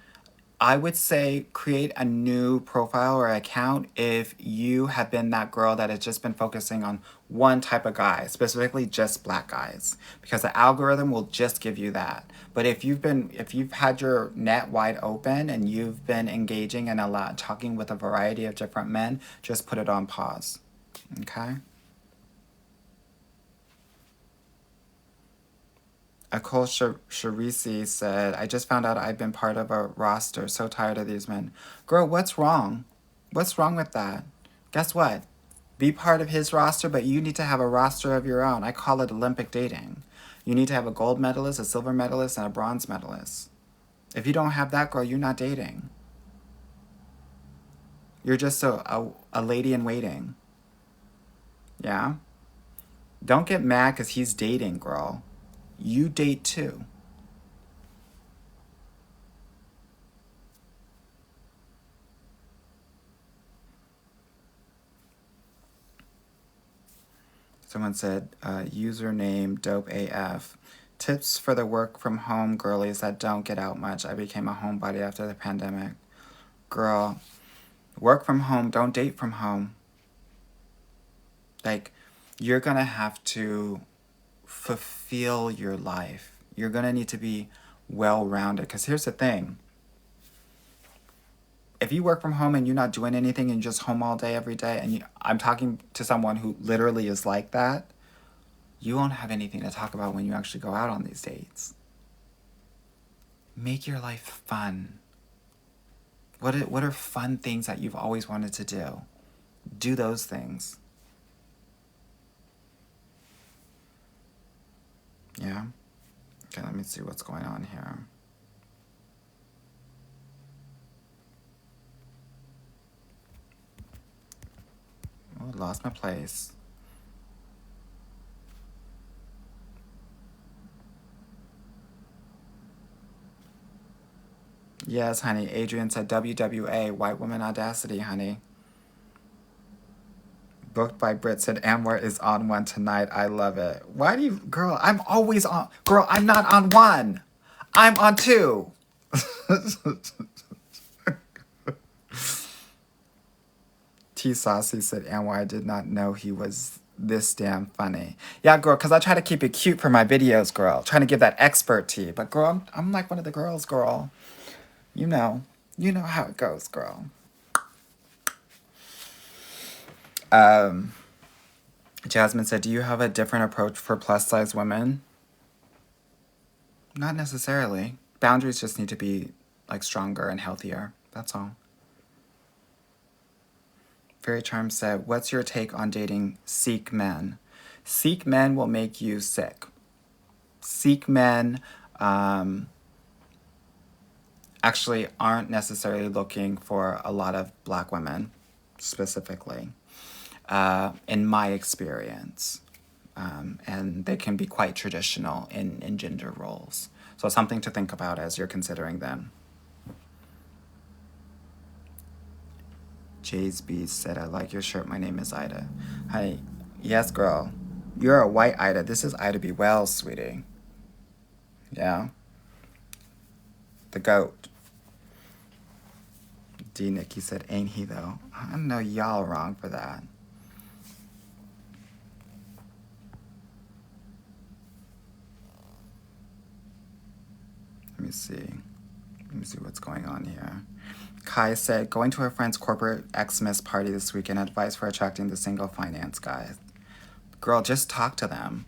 I would say create a new profile or account if you have been that girl that has just been focusing on one type of guy, specifically just black guys, because the algorithm will just give you that. But if you've had your net wide open and you've been engaging and talking with a variety of different men, just put it on pause. Okay? Akol Sharisi said, I just found out I've been part of a roster. So tired of these men. Girl, what's wrong? What's wrong with that? Guess what? Be part of his roster, but you need to have a roster of your own. I call it Olympic dating. You need to have a gold medalist, a silver medalist, and a bronze medalist. If you don't have that, girl, you're not dating. You're just a lady in waiting. Yeah? Don't get mad because he's dating, girl. You date too. Someone said, username dope AF. Tips for the work from home girlies that don't get out much. I became a homebody after the pandemic. Girl, work from home, don't date from home. Like, you're gonna have to fulfill your life. You're gonna need to be well rounded. Because here's the thing, if you work from home and you're not doing anything and you're just home all day every day, and I'm talking to someone who literally is like that, you won't have anything to talk about when you actually go out on these dates. Make your life fun. What are fun things that you've always wanted to do? Do those things. Yeah? Okay, let me see what's going on here. Oh, I lost my place. Yes, honey. Adrian said WWA, White Woman Audacity, honey. Booked by Brit said Anwar is on one tonight. I love it. Why do you, girl, I'm always on. Girl, I'm not on one. I'm on two. T Saucy said Anwar, I did not know he was this damn funny. Yeah, girl, because I try to keep it cute for my videos, girl. Trying to give that expert tea. But girl, I'm like one of the girls, girl. You know how it goes, girl. Jasmine said, do you have a different approach for plus size women? Not necessarily. Boundaries just need to be like stronger and healthier. That's all. Fairy Charm said, what's your take on dating Sikh men? Sikh men will make you sick. Sikh men actually aren't necessarily looking for a lot of black women, specifically, in my experience. And they can be quite traditional in gender roles. So something to think about as you're considering them. Jay's Beast said, I like your shirt. My name is Ida. Hi. Yes, girl. You're a white Ida. This is Ida B. Wells, sweetie. Yeah. The goat. D. Nikki said, ain't he, though? I know y'all wrong for that. Let me see what's going on here. Kai said, going to her friend's corporate Xmas party this weekend. Advice for attracting the single finance guys. Girl, just talk to them.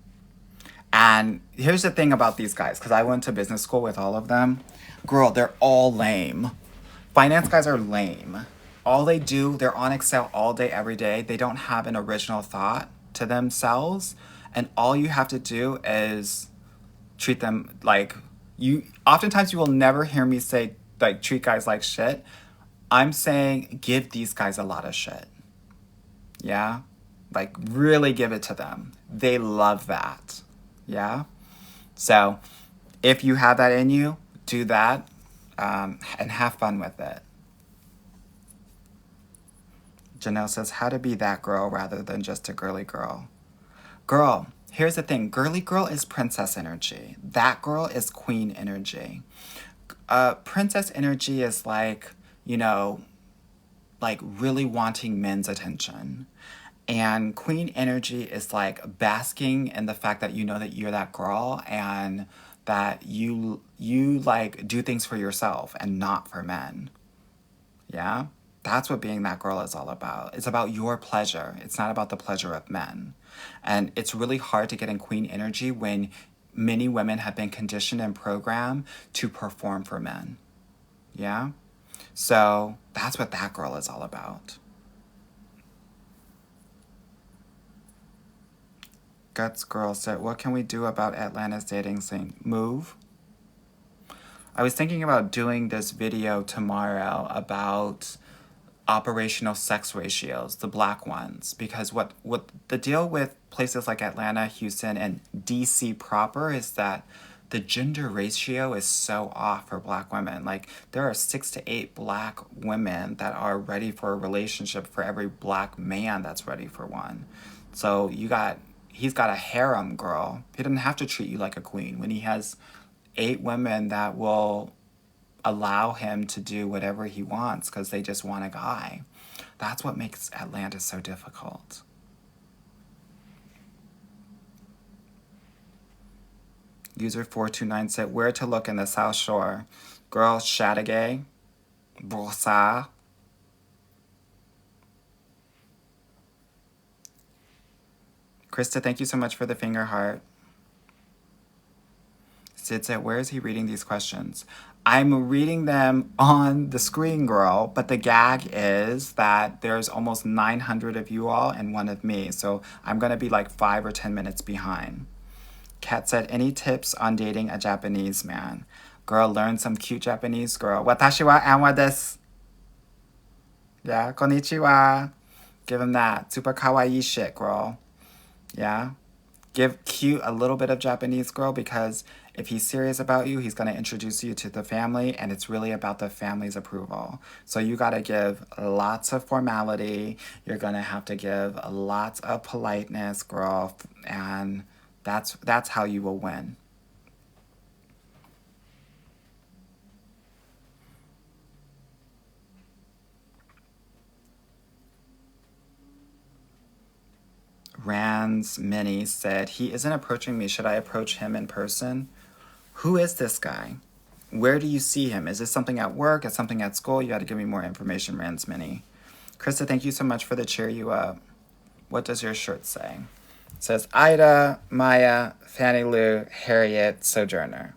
And here's the thing about these guys, because I went to business school with all of them. Girl, they're all lame. Finance guys are lame. All they do, they're on Excel all day, every day. They don't have an original thought to themselves. And all you have to do is treat them like you. Oftentimes you will never hear me say, like, treat guys like shit. I'm saying give these guys a lot of shit. Yeah? Like, really give it to them. They love that. Yeah? So, if you have that in you, do that and have fun with it. Janelle says, how to be that girl rather than just a girly girl. Girl, here's the thing. Girly girl is princess energy. That girl is queen energy. Princess energy is like, like really wanting men's attention. And queen energy is like basking in the fact that you know that you're that girl and that you like do things for yourself and not for men. Yeah? That's what being that girl is all about. It's about your pleasure. It's not about the pleasure of men. And it's really hard to get in queen energy when many women have been conditioned and programmed to perform for men. Yeah? So that's what that girl is all about. Guts Girl said, what can we do about Atlanta's dating scene? Move. I was thinking about doing this video tomorrow about operational sex ratios, the black ones, because what the deal with places like Atlanta, Houston, and DC proper is that the gender ratio is so off for black women. Like there are 6 to 8 black women that are ready for a relationship for every black man that's ready for one. So he's got a harem, girl. He doesn't have to treat you like a queen when he has 8 women that will allow him to do whatever he wants because they just want a guy. That's what makes Atlanta so difficult. User 429 said, where to look in the South Shore? Girl, Chateauguay, Brossard. Krista, thank you so much for the finger heart. Sid said, where is he reading these questions? I'm reading them on the screen, girl, but the gag is that there's almost 900 of you all and one of me, so I'm going to be like 5 or 10 minutes behind. Kat said, any tips on dating a Japanese man? Girl, learn some cute Japanese, girl. Watashi wa anwa desu. Yeah, konnichiwa. Give him that. Super kawaii shit, girl. Yeah? Give cute a little bit of Japanese, girl, because if he's serious about you, he's going to introduce you to the family, and it's really about the family's approval. So you got to give lots of formality. You're going to have to give lots of politeness, girl, and that's how you will win. Rand's Mini said, he isn't approaching me. Should I approach him in person? Who is this guy? Where do you see him? Is this something at work? Is something at school? You got to give me more information, Rand's Mini. Krista, thank you so much for the cheer you up. What does your shirt say? It says, Ida, Maya, Fannie Lou, Harriet, Sojourner.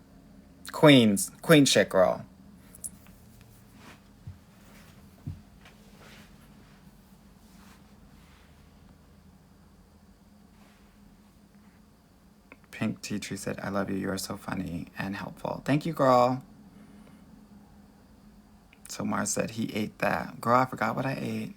Queen shit, girl. Pink Tea Tree said, I love you. You are so funny and helpful. Thank you, girl. So Mars said he ate that. Girl, I forgot what I ate.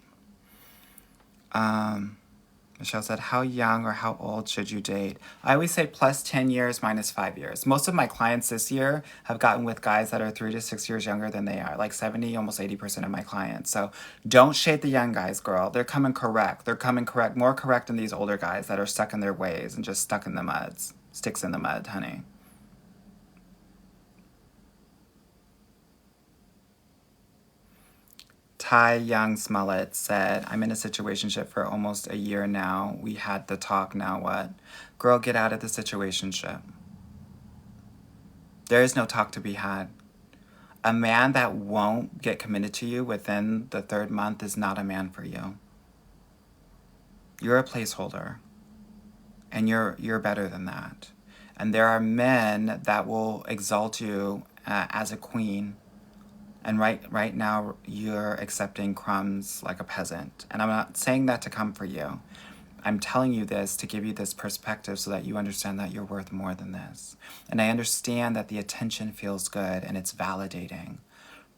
Michelle said, how young or how old should you date? I always say plus 10 years minus 5 years. Most of my clients this year have gotten with guys that are 3 to 6 years younger than they are. Like 70, almost 80% of my clients. So don't shade the young guys, girl. They're coming correct. They're coming correct, more correct than these older guys that are stuck in their ways and just stuck in the muds. Sticks in the mud, honey. Ty Young Smollett said, I'm in a situationship for almost a year now. We had the talk, now what? Girl, get out of the situationship. There is no talk to be had. A man that won't get committed to you within the 3rd month is not a man for you. You're a placeholder. And you're better than that. And there are men that will exalt you as a queen. And right now, you're accepting crumbs like a peasant. And I'm not saying that to come for you. I'm telling you this to give you this perspective so that you understand that you're worth more than this. And I understand that the attention feels good and it's validating.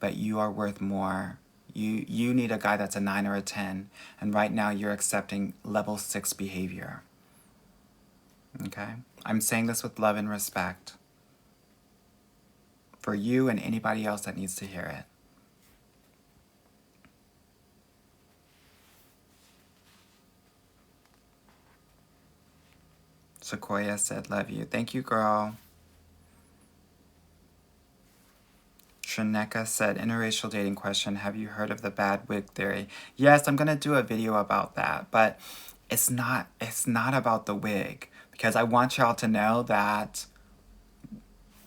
But you are worth more. You need a guy that's a 9 or a 10. And right now, you're accepting level 6 behavior. Okay? I'm saying this with love and respect. For you and anybody else that needs to hear it. Sequoia said, love you. Thank you, girl. Shaneka said, interracial dating question. Have you heard of the bad wig theory? Yes, I'm going to do a video about that. But it's not about the wig. Because I want y'all to know that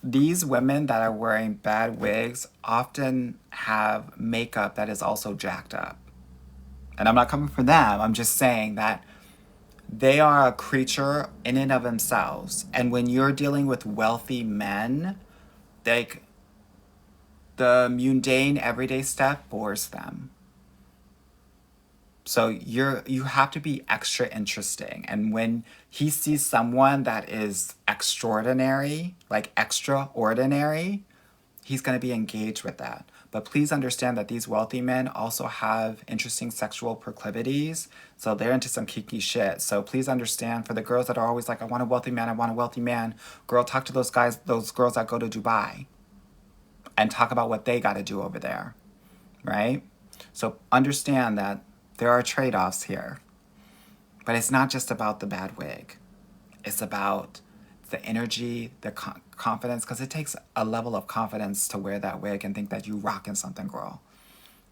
these women that are wearing bad wigs often have makeup that is also jacked up. And I'm not coming for them. I'm just saying that they are a creature in and of themselves. And when you're dealing with wealthy men, the mundane everyday stuff bores them. So you have to be extra interesting. And when he sees someone that is extraordinary, like extraordinary, he's going to be engaged with that. But please understand that these wealthy men also have interesting sexual proclivities. So they're into some kinky shit. So please understand, for the girls that are always like, I want a wealthy man, I want a wealthy man. Girl, talk to those guys, those girls that go to Dubai and talk about what they got to do over there, right? So understand that there are trade-offs here. But it's not just about the bad wig. It's about the energy, the confidence, because it takes a level of confidence to wear that wig and think that you rocking something, girl.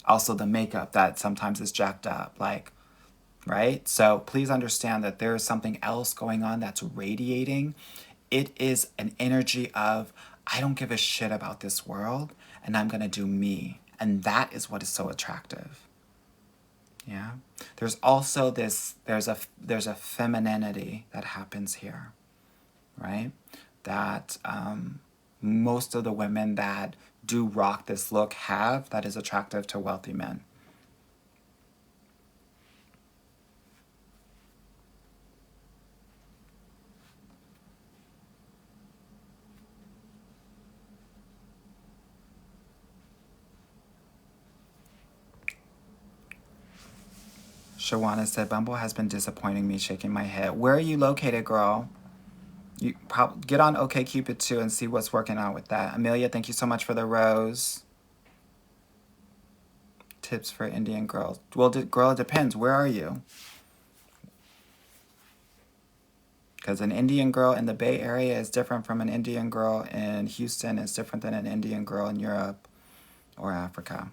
Also the makeup that sometimes is jacked up, like, right? So please understand that there is something else going on that's radiating. It is an energy of, I don't give a shit about this world and I'm gonna do me. And that is what is so attractive. Yeah. There's also there's a femininity that happens here, right? That most of the women that do rock this look have, that is attractive to wealthy men. Shawana said, Bumble has been disappointing me, shaking my head. Where are you located, girl? You get on OkCupid too and see what's working out with that. Amelia, thank you so much for the rose. Tips for Indian girls. Well, girl, it depends. Where are you? Because an Indian girl in the Bay Area is different from an Indian girl in Houston. Is different than an Indian girl in Europe or Africa.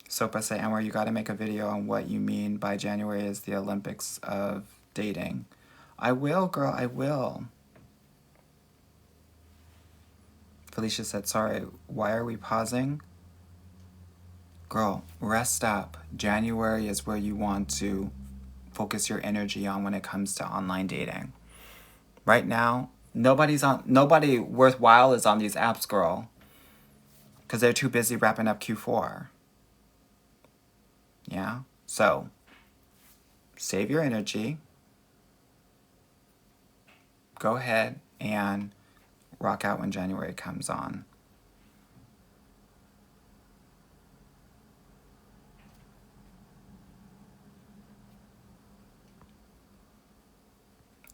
Sopa say, Anwar, you got to make a video on what you mean by January is the Olympics of dating. I will, girl, I will. Felicia said, sorry, why are we pausing? Girl, rest up. January is where you want to focus your energy on when it comes to online dating. Right now, nobody worthwhile is on these apps, girl. Because they're too busy wrapping up Q4. Yeah? So, save your energy. Go ahead and rock out when January comes on.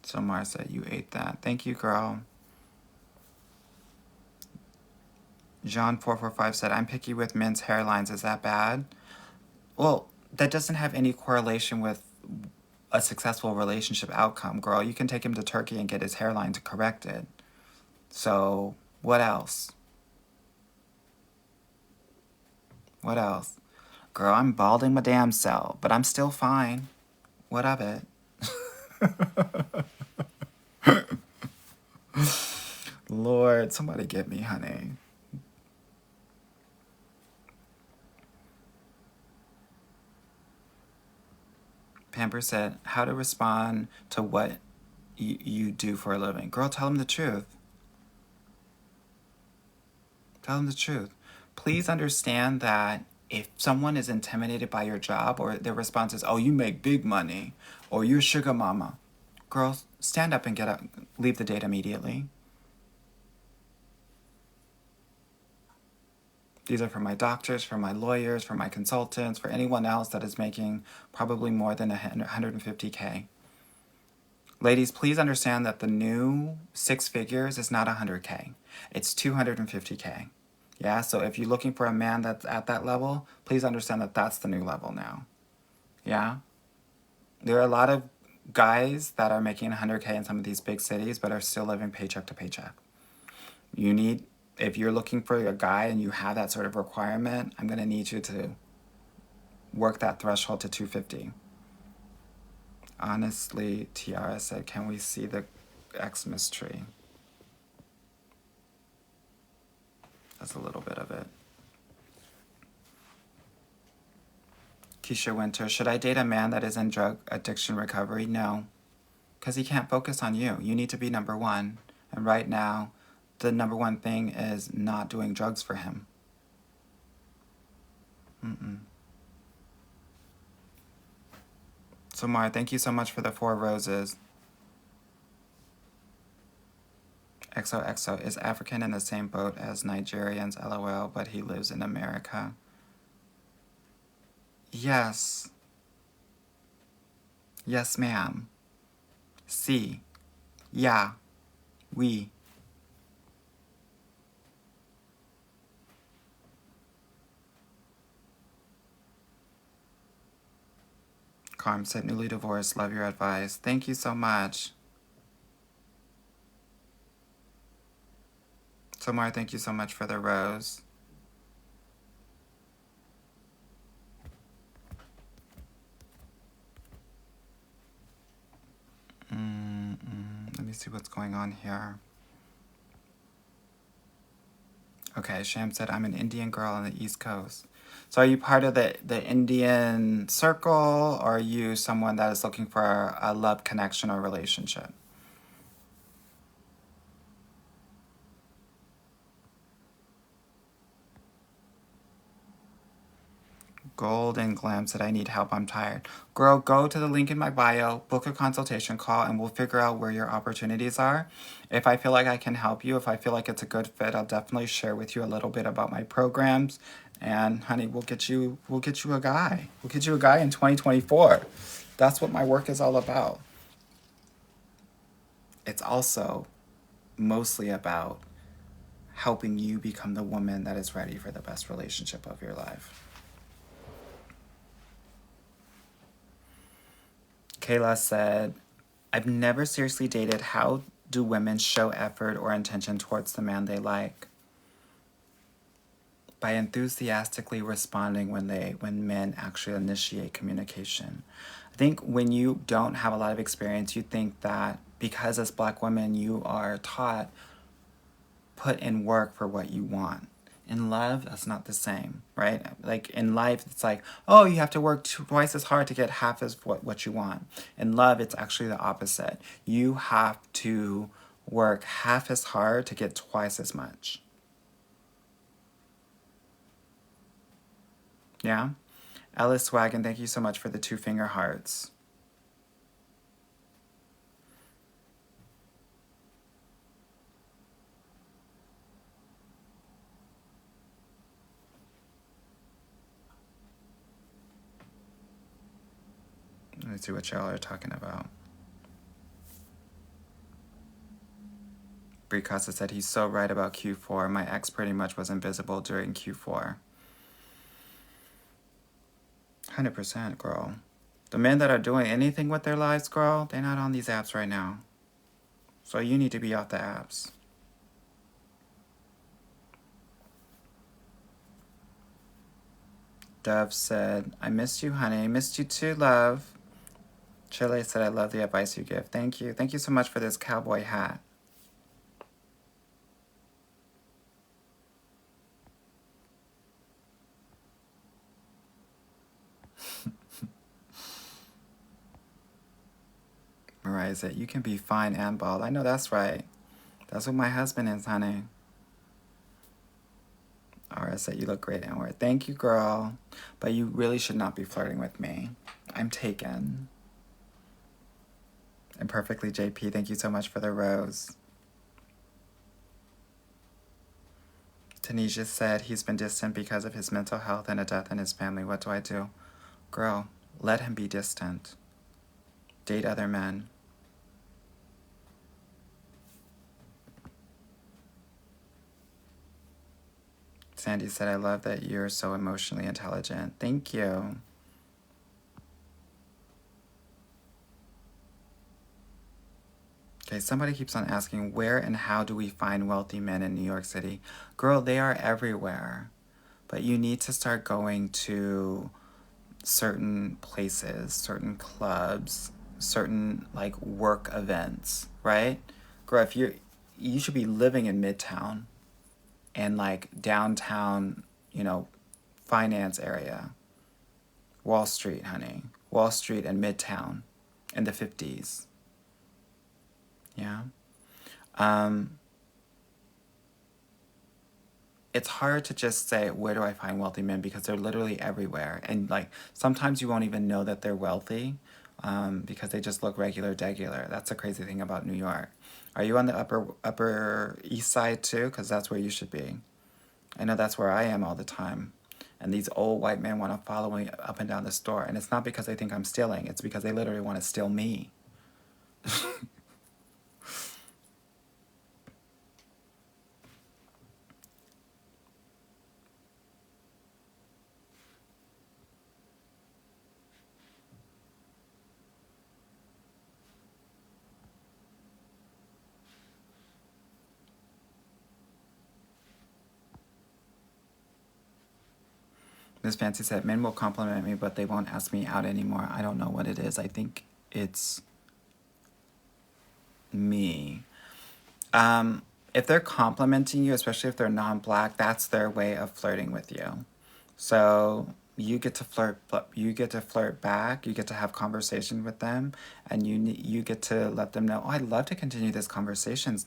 So Marcia, you ate that. Thank you, girl. Jean445 said, I'm picky with men's hairlines. Is that bad? Well, that doesn't have any correlation with a successful relationship outcome, girl. You can take him to Turkey and get his hairline corrected. So, what else? What else? Girl, I'm balding my damn self, but I'm still fine. What of it? Lord, somebody get me, honey. Pamper said, how to respond to what you do for a living. Girl, tell him the truth. Tell them the truth. Please understand that if someone is intimidated by your job or their response is, oh, you make big money, or you're sugar mama, girls, stand up and get up, leave the date immediately. These are for my doctors, for my lawyers, for my consultants, for anyone else that is making probably more than 150K. Ladies, please understand that the new 6 figures is not 100K. It's 250K. Yeah, so if you're looking for a man that's at that level, please understand that that's the new level now. Yeah? There are a lot of guys that are making 100K in some of these big cities but are still living paycheck to paycheck. If you're looking for a guy and you have that sort of requirement, I'm going to need you to work that threshold to 250. Honestly, Tiara said, can we see the Xmas tree? That's a little bit of it. Keisha Winter, should I date a man that is in drug addiction recovery? No, because he can't focus on you. You need to be number one. And right now, the number one thing is not doing drugs for him. So, Mara, thank you so much for the 4 roses. XOXO is African in the same boat as Nigerians, LOL, but he lives in America. Yes. Yes, ma'am. Si. Yeah. Oui. Carm said, newly divorced, love your advice. Thank you so much. Tomar, thank you so much for the rose. Let me see what's going on here. Okay, Sham said, I'm an Indian girl on the East Coast. So are you part of the Indian circle, or are you someone that is looking for a love connection or relationship? Golden Glam said, I need help, I'm tired. Girl, go to the link in my bio, book a consultation call, and we'll figure out where your opportunities are. If I feel like I can help you, if I feel like it's a good fit, I'll definitely share with you a little bit about my programs. And honey, we'll get you a guy. We'll get you a guy in 2024. That's what my work is all about. It's also mostly about helping you become the woman that is ready for the best relationship of your life. Kayla said, I've never seriously dated. How do women show effort or intention towards the man they like? By enthusiastically responding when men actually initiate communication. I think when you don't have a lot of experience, you think that because as Black women you are taught, put in work for what you want. In love, that's not the same, right? Like in life, it's like, oh, you have to work twice as hard to get half as what you want. In love, it's actually the opposite. You have to work half as hard to get twice as much. Yeah? Ellis Wagon, thank you so much for the 2-finger hearts. Let's see what y'all are talking about. Brie Casa said, he's so right about Q4. My ex pretty much was invisible during Q4. 100%, girl. The men that are doing anything with their lives, girl, they're not on these apps right now. So you need to be off the apps. Dove said, I missed you, honey. I missed you too, love. Chile said, I love the advice you give. Thank you. Thank you so much for this cowboy hat. Mariah said, you can be fine and bald. I know that's right. That's what my husband is, honey. Aura said, you look great, Anwar. Thank you, girl. But you really should not be flirting with me. I'm taken. And Perfectly JP, thank you so much for the rose. Tanisha said, he's been distant because of his mental health and a death in his family. What do I do? Girl, let him be distant. Date other men. Sandy said, I love that you're so emotionally intelligent. Thank you. Okay, somebody keeps on asking, where and how do we find wealthy men in New York City? Girl, they are everywhere. But you need to start going to certain places, certain clubs, certain like work events, right? Girl, if you should be living in Midtown and like downtown, finance area. Wall Street, honey. Wall Street and Midtown in the 50s. Yeah. It's hard to just say, where do I find wealthy men? Because they're literally everywhere. And like, sometimes you won't even know that they're wealthy because they just look regular, degular. That's the crazy thing about New York. Are you on the upper east side too? Because that's where you should be. I know that's where I am all the time. And these old white men want to follow me up and down the store. And it's not because they think I'm stealing. It's because they literally want to steal me. Miss Fancy said, men will compliment me, but they won't ask me out anymore. I don't know what it is. I think it's me. If they're complimenting you, especially if they're non-black, that's their way of flirting with you. So you get to flirt, you get to flirt back. You get to have conversation with them, and you get to let them know, oh, I'd love to continue this conversation,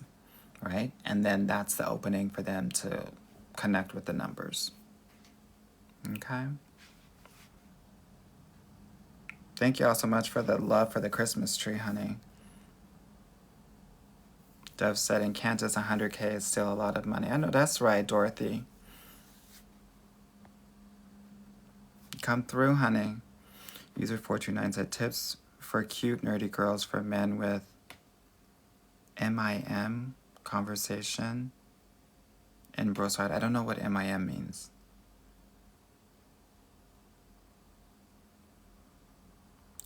right? And then that's the opening for them to connect with the numbers. Okay. Thank you all so much for the love for the Christmas tree, honey. Dove said in Kansas, 100K is still a lot of money. I know that's right, Dorothy. Come through, honey. User 429 said tips for cute, nerdy girls for men with MIM conversation in Broside. I don't know what MIM means.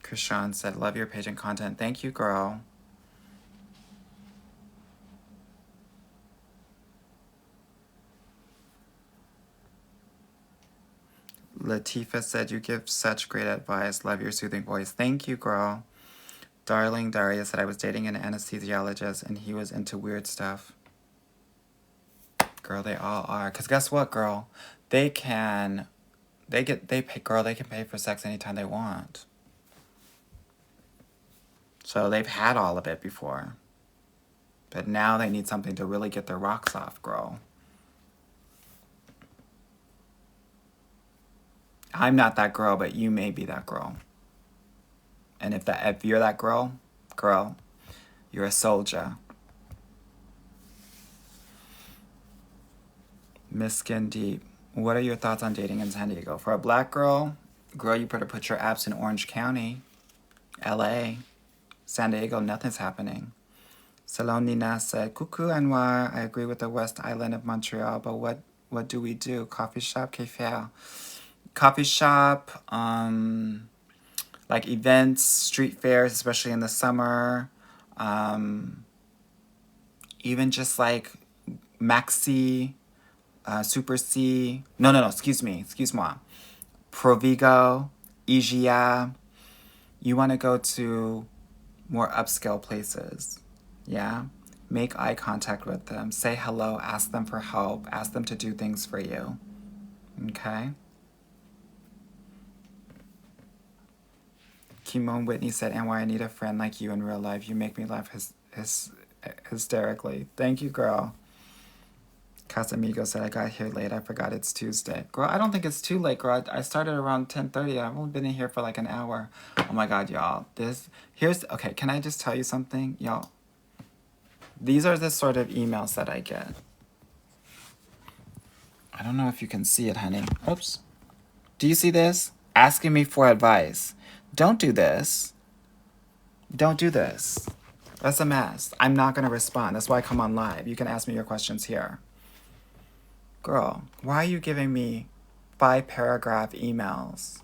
Krishan said, love your page and content. Thank you, girl. Latifa said, you give such great advice. Love your soothing voice. Thank you, girl. Darling Daria said, I was dating an anesthesiologist and he was into weird stuff. Girl, they all are. Because guess what, girl? They can pay for sex anytime they want. So they've had all of it before. But now they need something to really get their rocks off, girl. I'm not that girl, but you may be that girl. And if you're that girl, you're a soldier. Miss Skin Deep, what are your thoughts on dating in San Diego? For a black girl, you better put your apps in Orange County, LA, San Diego, nothing's happening. Salon Nina said, Coucou Anwar, I agree with the West Island of Montreal, but what do we do? Coffee shop, café? Coffee shop, like events, street fairs, especially in the summer. Even just like Maxi, Super C. No, excuse me. Provigo, Igia. You want to go to more upscale places. Yeah? Make eye contact with them. Say hello. Ask them for help. Ask them to do things for you. Okay? Kimon Whitney said, Anwar, I need a friend like you in real life. You make me laugh hysterically. Thank you, girl. Casamigo said, I got here late. I forgot it's Tuesday. Girl, I don't think it's too late, girl. I started around 10:30. I've only been in here for like an hour. Oh my God, y'all. Okay, can I just tell you something? Y'all, these are the sort of emails that I get. I don't know if you can see it, honey. Oops. Do you see this? Asking me for advice. Don't do this. Don't do this. That's a mess. I'm not going to respond. That's why I come on live. You can ask me your questions here. Girl, why are you giving me 5-paragraph emails?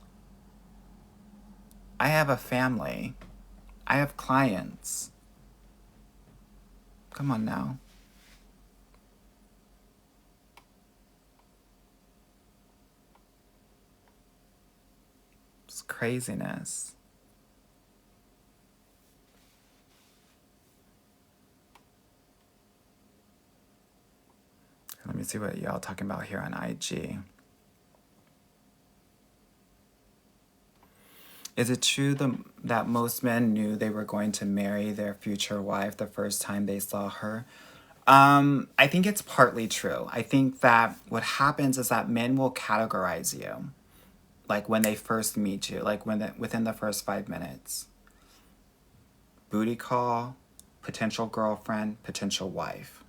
I have a family. I have clients. Come on now. It's craziness. Let me see what y'all talking about here on IG. Is it true that most men knew they were going to marry their future wife the first time they saw her? I think it's partly true. I think that what happens is that men will categorize you, like when they first meet you, like within the first 5 minutes. Booty call, potential girlfriend, potential wife.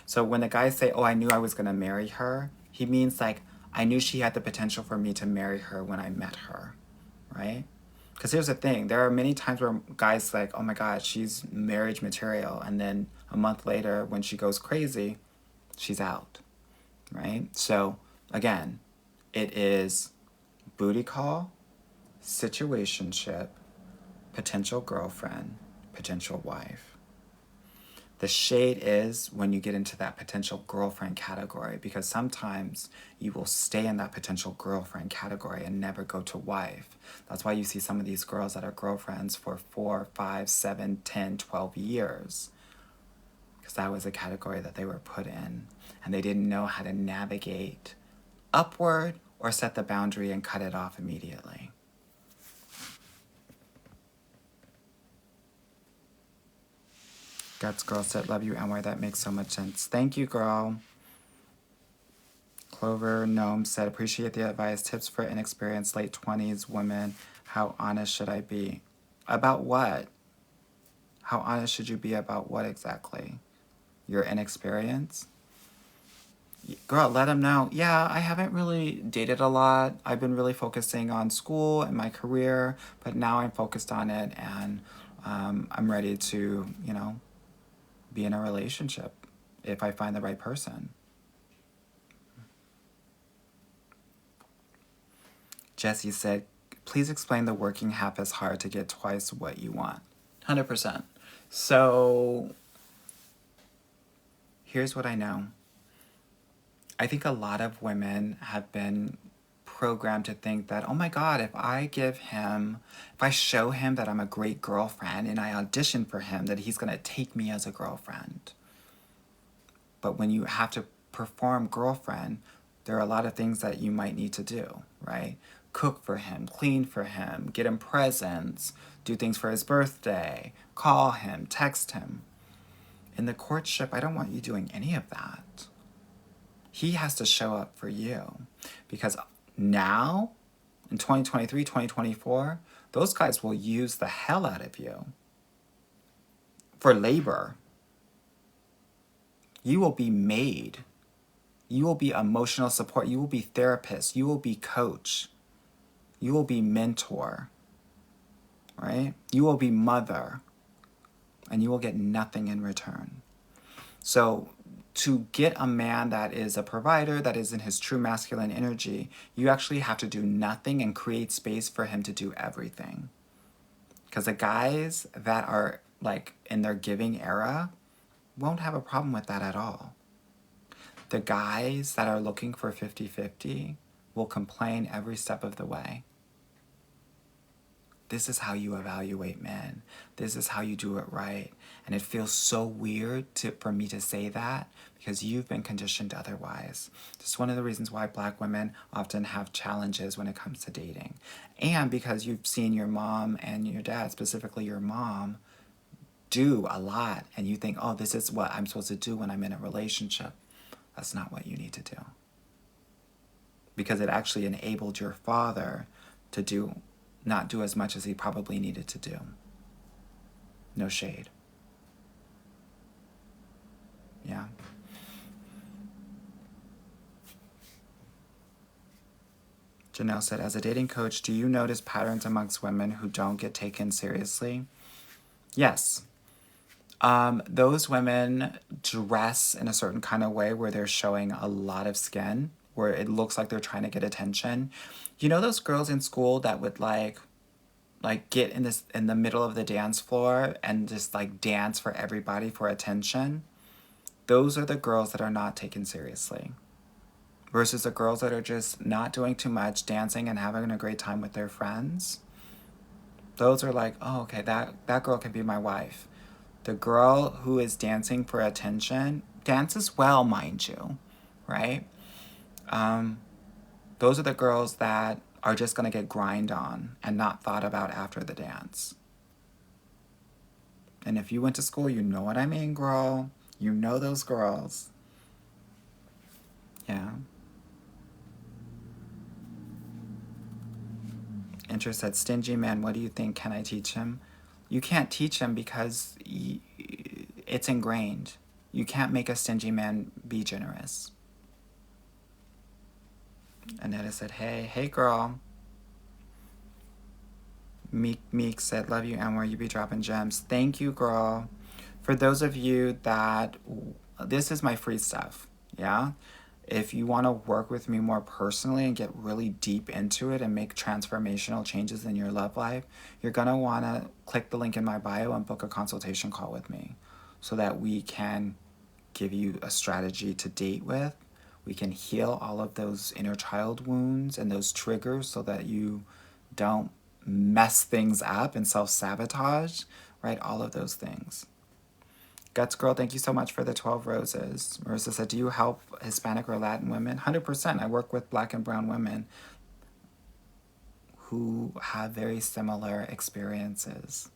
So when the guys say, oh, I knew I was going to marry her, he means like, I knew she had the potential for me to marry her when I met her, right? Because here's the thing, there are many times where guys like, oh my God, she's marriage material. And then a month later, when she goes crazy, she's out, right? So again, it is booty call, situationship, potential girlfriend, potential wife. The shade is when you get into that potential girlfriend category, because sometimes you will stay in that potential girlfriend category and never go to wife. That's why you see some of these girls that are girlfriends for 4, 5, 7, 10, 12 years. Because that was a category that they were put in. And they didn't know how to navigate upward or set the boundary and cut it off immediately. Guts Girl said, love you, Anwar. That makes so much sense. Thank you, girl. Clover Gnome said, appreciate the advice. Tips for inexperienced late 20s women. How honest should I be? About what? How honest should you be about what exactly? Your inexperience? Girl, let them know. Yeah, I haven't really dated a lot. I've been really focusing on school and my career, but now I'm focused on it, and I'm ready to, be in a relationship if I find the right person. Jesse said, please explain the working half as hard to get twice what you want. 100%. So here's what I know. I think a lot of women have been programmed to think that, oh my God, if I show him that I'm a great girlfriend and I audition for him, that he's going to take me as a girlfriend. But when you have to perform girlfriend, there are a lot of things that you might need to do, right? Cook for him, clean for him, get him presents, do things for his birthday, call him, text him. In the courtship, I don't want you doing any of that. He has to show up for you. Because now, in 2023, 2024, those guys will use the hell out of you for labor. You will be maid. You will be emotional support. You will be therapist. You will be coach. You will be mentor, right? You will be mother, and you will get nothing in return. So to get a man that is a provider, that is in his true masculine energy, you actually have to do nothing and create space for him to do everything. Because the guys that are like in their giving era won't have a problem with that at all. The guys that are looking for 50-50 will complain every step of the way. This is how you evaluate men. This is how you do it right. And it feels so weird for me to say that because you've been conditioned otherwise. This is one of the reasons why Black women often have challenges when it comes to dating. And because you've seen your mom and your dad, specifically your mom, do a lot. And you think, oh, this is what I'm supposed to do when I'm in a relationship. That's not what you need to do. Because it actually enabled your father to not do as much as he probably needed to do. No shade. Yeah. Janelle said, as a dating coach, do you notice patterns amongst women who don't get taken seriously? Yes. Those women dress in a certain kind of way where they're showing a lot of skin, where it looks like they're trying to get attention. You know those girls in school that would like get in the middle of the dance floor and just like dance for everybody for attention? Those are the girls that are not taken seriously. Versus the girls that are just not doing too much, dancing and having a great time with their friends. Those are like, oh, okay, that girl can be my wife. The girl who is dancing for attention, dances well, mind you, right? Those are the girls that are just going to get grind on and not thought about after the dance. And if you went to school, you know what I mean, girl. You know those girls. Yeah. Interest said, stingy man, what do you think? Can I teach him? You can't teach him because It's ingrained. You can't make a stingy man be generous. Annetta said, hey girl. Meek said, love you, Anwar. You be dropping gems. Thank you, girl. For those of you that, this is my free stuff, yeah? If you want to work with me more personally and get really deep into it and make transformational changes in your love life, you're going to want to click the link in my bio and book a consultation call with me so that we can give you a strategy to date with. We can heal all of those inner child wounds and those triggers so that you don't mess things up and self-sabotage, right? All of those things. Guts Girl, thank you so much for the 12 roses. Marissa said, do you help Hispanic or Latin women? 100%. I work with Black and brown women who have very similar experiences.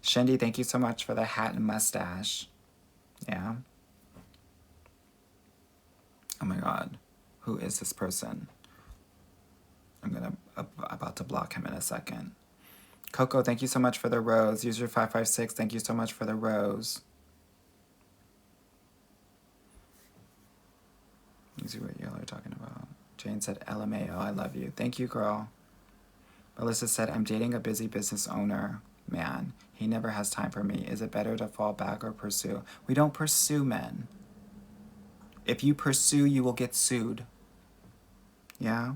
Shindy, thank you so much for the hat and mustache. Yeah. Oh my God. Who is this person? I'm about to block him in a second. Coco, thank you so much for the rose. User 556, thank you so much for the rose. Let's see what y'all are talking about. Jane said, LMAO, I love you. Thank you, girl. Melissa said, I'm dating a busy business owner. Man, he never has time for me. Is it better to fall back or pursue? We don't pursue men. If you pursue, you will get sued. Yeah?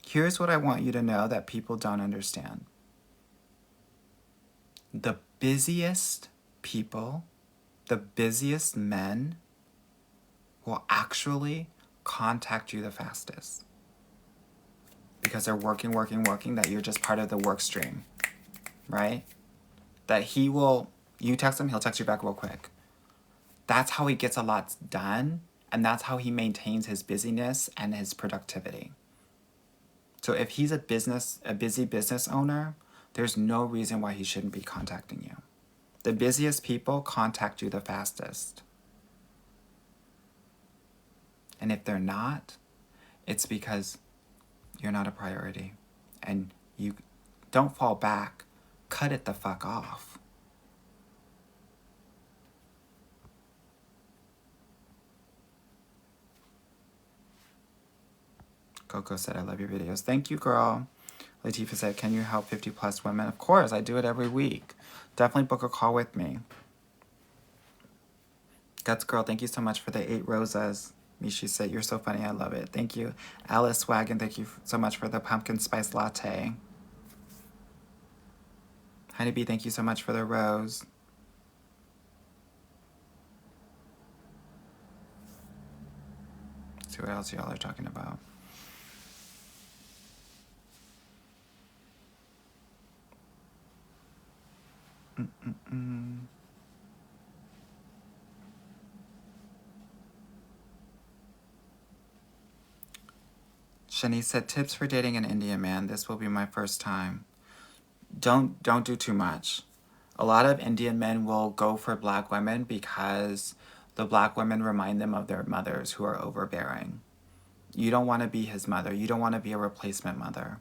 Here's what I want you to know that people don't understand. The busiest people, the busiest men will actually contact you the fastest. Because they're working, that you're just part of the work stream, right? That you text him, he'll text you back real quick. That's how he gets a lot done, and that's how he maintains his busyness and his productivity. So if he's a busy business owner, there's no reason why he shouldn't be contacting you. The busiest people contact you the fastest. And if they're not, it's because you're not a priority. And you don't fall back. Cut it the fuck off. Coco said, I love your videos. Thank you, girl. Latifah said, can you help 50 plus women? Of course, I do it every week. Definitely book a call with me. Guts Girl, thank you so much for the 8 roses. Mishi said, you're so funny, I love it. Thank you. Alice Wagon, thank you so much for the pumpkin spice latte. Honeybee, thank you so much for the rose. Let's see what else y'all are talking about. Shanice said, tips for dating an Indian man. This will be my first time. Don't do too much. A lot of Indian men will go for Black women because the Black women remind them of their mothers who are overbearing. You don't want to be his mother. You don't want to be a replacement mother.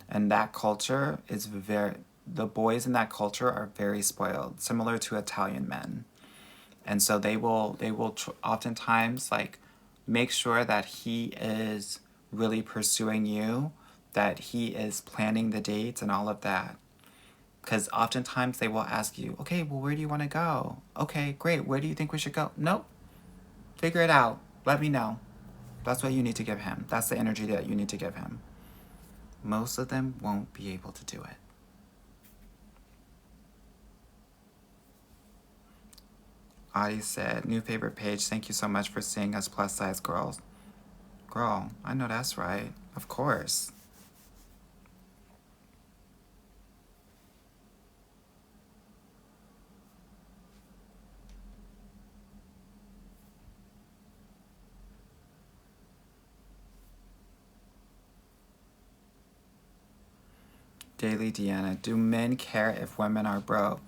And that culture is the boys in that culture are very spoiled, similar to Italian men. And so they will oftentimes like make sure that he is really pursuing you, that he is planning the dates and all of that. Because oftentimes they will ask you, okay, well, where do you want to go? Okay, great. Where do you think we should go? Nope. Figure it out. Let me know. That's what you need to give him. That's the energy that you need to give him. Most of them won't be able to do it. Audie said, new favorite page. Thank you so much for seeing us plus size girls. Girl, I know that's right. Of course. Daily Deanna, do men care if women are broke?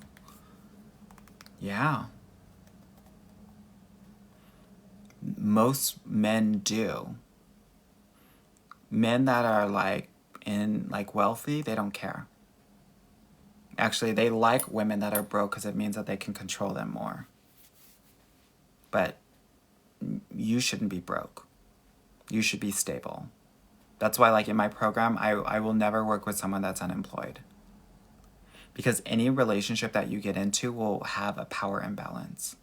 Yeah. Most men do. Men that are like wealthy, they don't care. Actually, they like women that are broke because it means that they can control them more. But you shouldn't be broke. You should be stable. That's why, like, in my program, I will never work with someone that's unemployed. Because any relationship that you get into will have a power imbalance.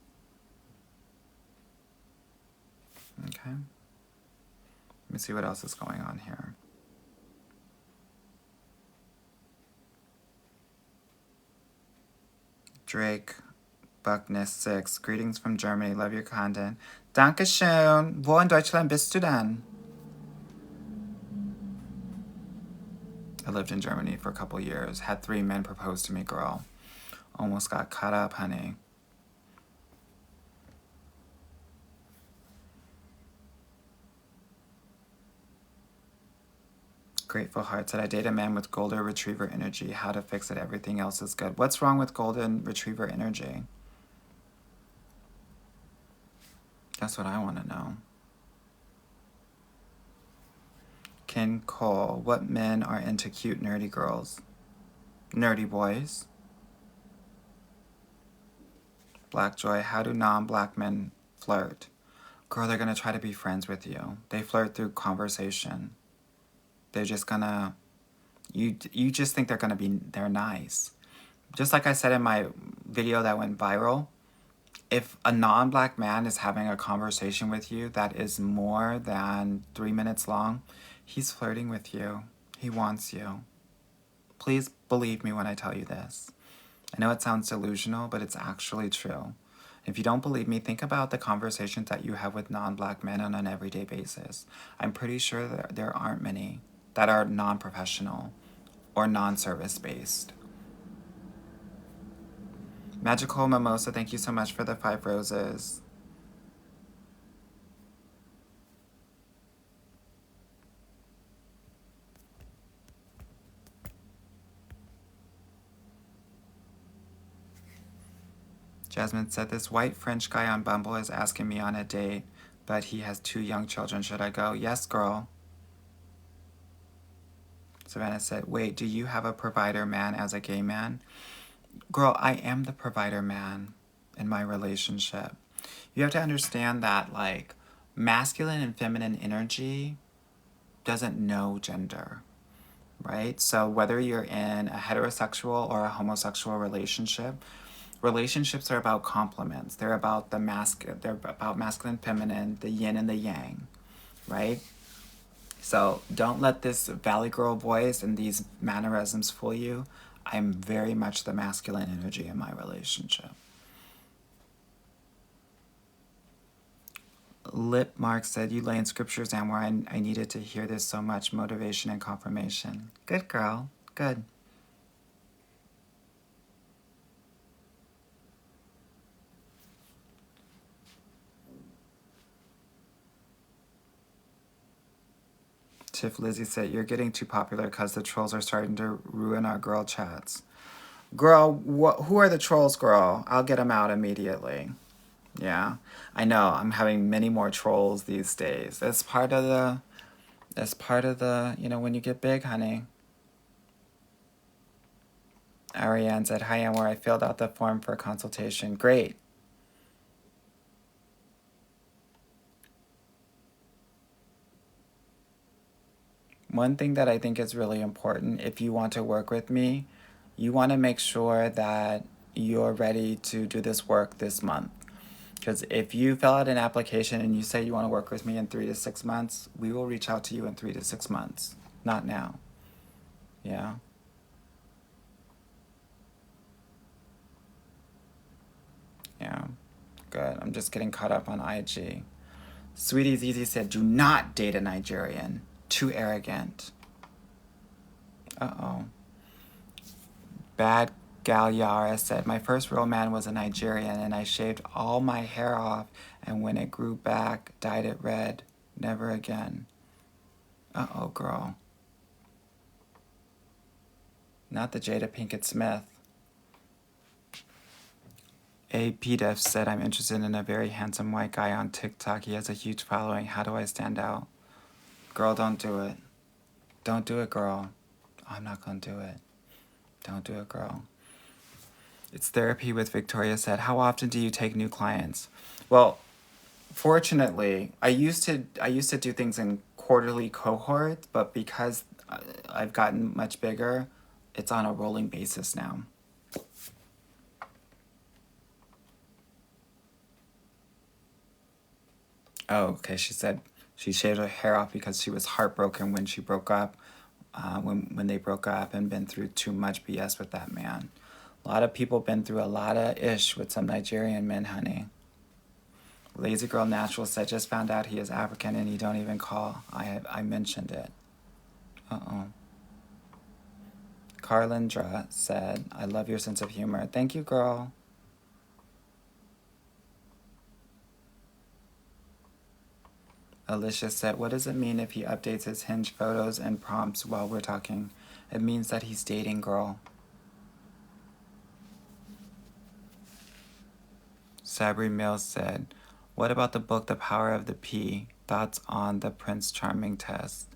Okay? Let me see what else is going on here. Drake, Buckness 6. Greetings from Germany. Love your content. Dankeschön. Wo in Deutschland bist du denn? I lived in Germany for a couple years. Had 3 men propose to me, girl. Almost got caught up, honey. Grateful Heart said, I date a man with golden retriever energy. How to fix it? Everything else is good. What's wrong with golden retriever energy? That's what I want to know. Ken Cole, what men are into cute nerdy girls? Nerdy boys. Black Joy, how do non-black men flirt? Girl, they're going to try to be friends with you. They flirt through conversation. They're just going to, you just think they're nice. Just like I said in my video that went viral, if a non-black man is having a conversation with you that is more than 3 minutes long, he's flirting with you. He wants you. Please believe me when I tell you this. I know it sounds delusional, but it's actually true. If you don't believe me, think about the conversations that you have with non-black men on an everyday basis. I'm pretty sure that there aren't many that are non-professional or non-service based. Magical Mimosa, thank you so much for the 5 roses. Jasmine said, this white French guy on Bumble is asking me on a date, but he has 2 young children. Should I go? Yes, girl. Savannah said, wait, do you have a provider man as a gay man? Girl, I am the provider man in my relationship. You have to understand that, like, masculine and feminine energy doesn't know gender, right? So whether you're in a heterosexual or a homosexual relationship, relationships are about complements. They're about they're about masculine, feminine, the yin and the yang, right? So don't let this Valley Girl voice and these mannerisms fool you. I'm very much the masculine energy in my relationship. Lip Mark said, you lay in scriptures and where I needed to hear this so much, motivation and confirmation. Good girl. Good. Tiff Lizzie said, you're getting too popular because the trolls are starting to ruin our girl chats. Girl, who are the trolls, girl? I'll get them out immediately. Yeah, I know. I'm having many more trolls these days. That's part of the, when you get big, honey. Ariane said, hi, Anwar. I filled out the form for consultation. Great. One thing that I think is really important, if you want to work with me, you want to make sure that you're ready to do this work this month. Because if you fill out an application and you say you want to work with me in 3 to 6 months, we will reach out to you in 3 to 6 months. Not now. Yeah? Yeah. Good. I'm just getting caught up on IG. Sweetie Zizi said, do not date a Nigerian. Too arrogant. Uh-oh. Bad Gal Yara said, my first real man was a Nigerian and I shaved all my hair off and when it grew back, dyed it red. Never again. Uh-oh, girl. Not the Jada Pinkett Smith. A. P-Def said, I'm interested in a very handsome white guy on TikTok. He has a huge following. How do I stand out? Girl, don't do it. Don't do it, girl. I'm not going to do it. Don't do it, girl. It's therapy with Victoria said, how often do you take new clients? Well, fortunately, I used to do things in quarterly cohorts, but because I've gotten much bigger, it's on a rolling basis now. Oh, okay. She said she shaved her hair off because she was heartbroken when she broke up, when they broke up and been through too much BS with that man. A lot of people been through a lot of ish with some Nigerian men, honey. Lazy Girl Natural said, just found out he is African and he don't even call. I mentioned it. Uh-oh. Carlindra said, I love your sense of humor. Thank you, girl. Alicia said, what does it mean if he updates his Hinge photos and prompts while we're talking? It means that he's dating, girl. Sabri Mills said, what about the book The Power of the P? Thoughts on the Prince Charming test?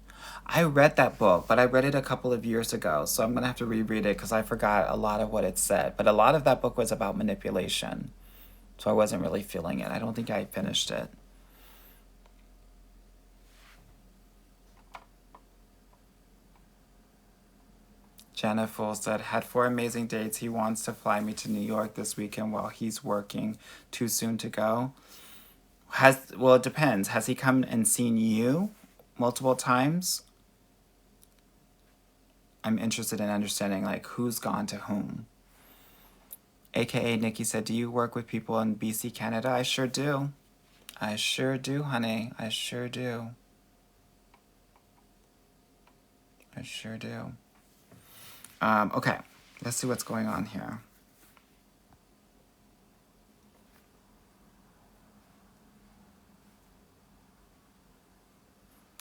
I read that book, but I read it a couple of years ago, so I'm going to have to reread it because I forgot a lot of what it said. But a lot of that book was about manipulation, so I wasn't really feeling it. I don't think I finished it. Jennifer said, had 4 amazing dates. He wants to fly me to New York this weekend while he's working. Too soon to go? Well, it depends. Has he come and seen you multiple times? I'm interested in understanding, like, who's gone to whom. AKA Nikki said, do you work with people in BC, Canada? I sure do. I sure do, honey. I sure do. I sure do. Okay, let's see what's going on here.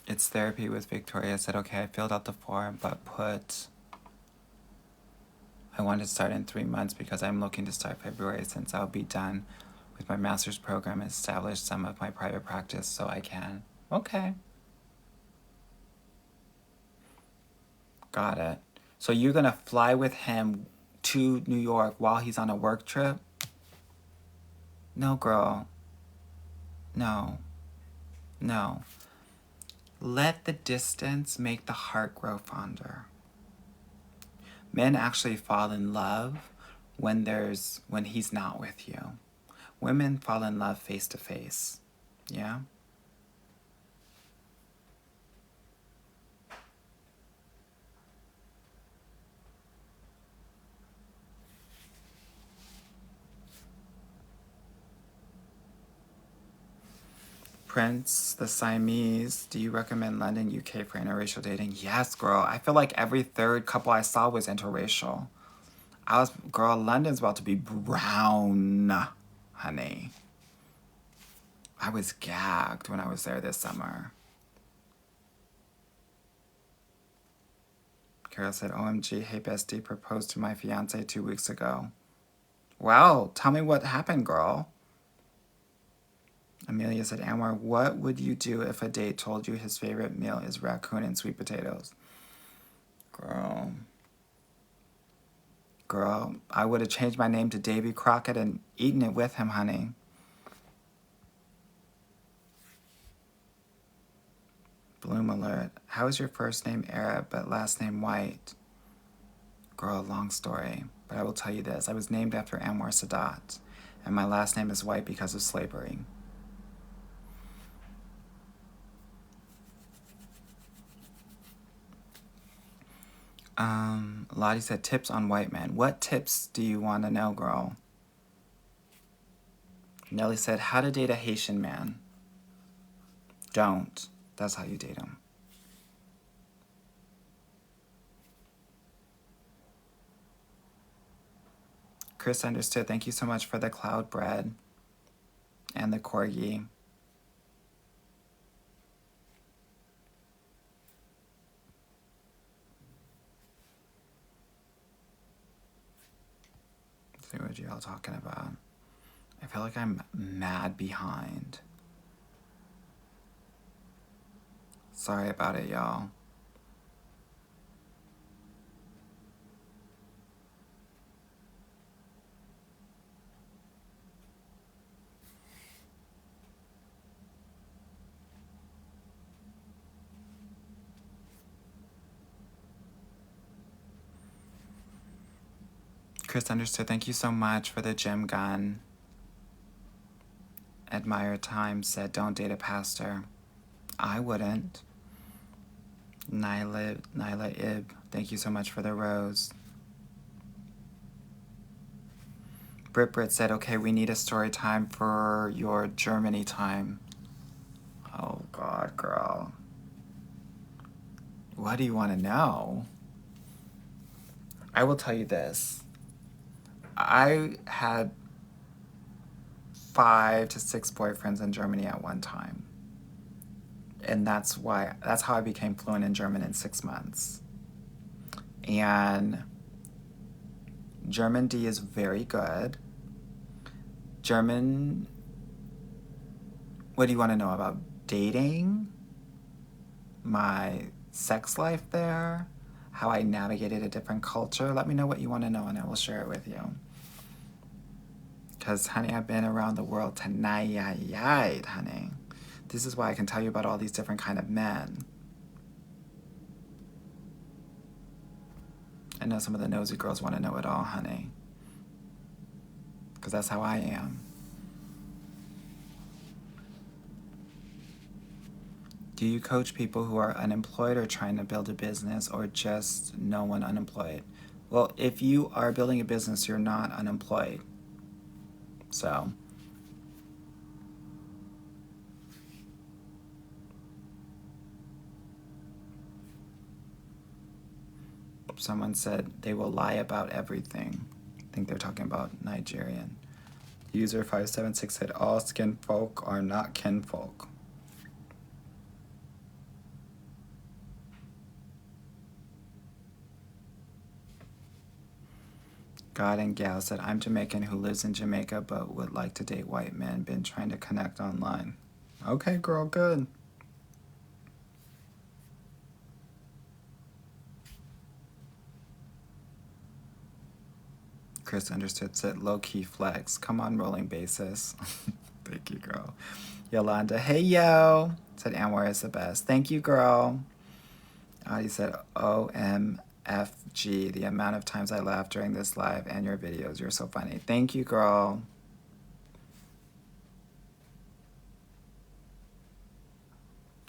It's therapy with Victoria. I said, okay, I filled out the form, but I want to start in 3 months because I'm looking to start February since I'll be done with my master's program and establish some of my private practice so I can. Okay. Got it. So you're going to fly with him to New York while he's on a work trip? No, girl. No. No. Let the distance make the heart grow fonder. Men actually fall in love when he's not with you. Women fall in love face to face. Yeah? Prince, the Siamese, do you recommend London, UK for interracial dating? Yes, girl. I feel like every third couple I saw was interracial. Girl, London's about to be brown, honey. I was gagged when I was there this summer. Carol said, OMG, hey bestie, proposed to my fiance 2 weeks ago. Well, tell me what happened, girl. Amelia said, Anwar, what would you do if a date told you his favorite meal is raccoon and sweet potatoes? Girl, I would have changed my name to Davy Crockett and eaten it with him, honey. Bloom alert. How is your first name Arab but last name white? Girl, long story. But I will tell you this. I was named after Anwar Sadat, and my last name is white because of slavery. Lottie said, tips on white men. What tips do you want to know, girl? Nelly said, how to date a Haitian man. Don't. That's how you date him. Chris understood. Thank you so much for the cloud bread and the corgi. Let's see what y'all talking about. I feel like I'm mad behind. Sorry about it, y'all. Chris understood. Thank you so much for the gym gun. Admire Time said, don't date a pastor. I wouldn't. Nyla Ib, thank you so much for the rose. Brit said, okay, we need a story time for your Germany time. Oh, God, girl. What do you want to know? I will tell you this. I had 5 to 6 boyfriends in Germany at one time. And that's how I became fluent in German in 6 months. And German D is very good. German, what do you want to know about dating? My sex life there? How I navigated a different culture? Let me know what you want to know and I will share it with you. Because, honey, I've been around the world tonight, honey. This is why I can tell you about all these different kind of men. I know some of the nosy girls want to know it all, honey. Because that's how I am. Do you coach people who are unemployed or trying to build a business or just no one unemployed? Well, if you are building a business, you're not unemployed. So, someone said they will lie about everything. I think they're talking about Nigerian. User 576 said all skin folk are not kinfolk. God and Gal said, I'm Jamaican who lives in Jamaica but would like to date white men. Been trying to connect online. Okay, girl, good. Chris understood, said low-key flex. Come on, rolling basis. Thank you, girl. Yolanda, hey, yo. Said Anwar is the best. Thank you, girl. Audie said, OMFG, the amount of times I laughed during this live and your videos. You're so funny. Thank you, girl.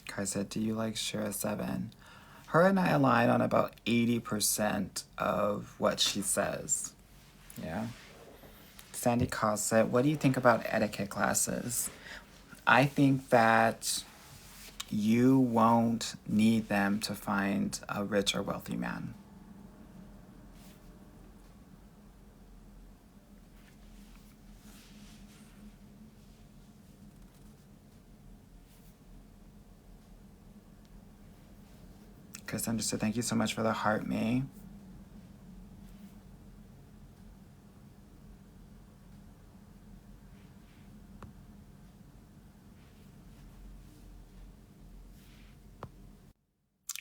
Kai said, do you like Shira 7? Her and I align on about 80% of what she says. Yeah. Sandy Call said, what do you think about etiquette classes? I think that you won't need them to find a rich or wealthy man. Chris understood. Thank you so much for the heart, me.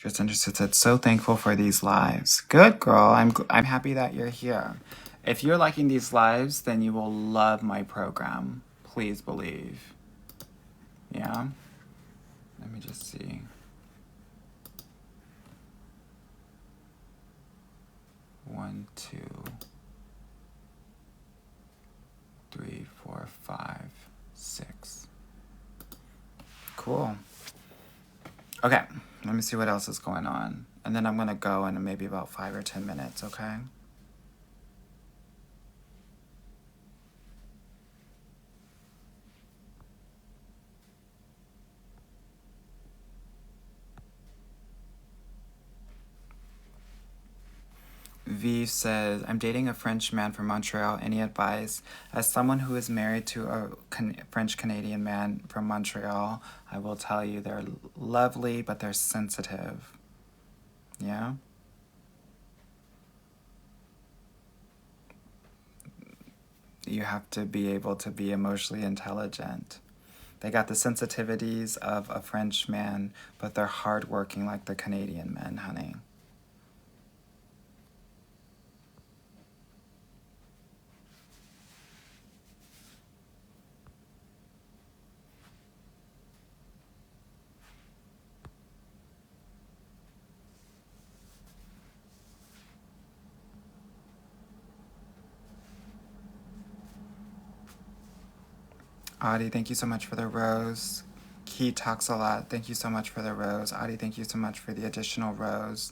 Chris understood. Said, so thankful for these lives. Good, girl. I'm happy that you're here. If you're liking these lives, then you will love my program. Please believe. Yeah? Let me just see. 1, 2, 3, 4, 5, 6. Cool. Okay, let me see what else is going on. And then I'm going to go in maybe about 5 or 10 minutes, okay? V says, I'm dating a French man from Montreal. Any advice? As someone who is married to a French-Canadian man from Montreal, I will tell you they're lovely, but they're sensitive. Yeah? You have to be able to be emotionally intelligent. They got the sensitivities of a French man, but they're hardworking like the Canadian men, honey. Audie, thank you so much for the rose. Key talks a lot. Thank you so much for the rose. Audie, thank you so much for the additional rose.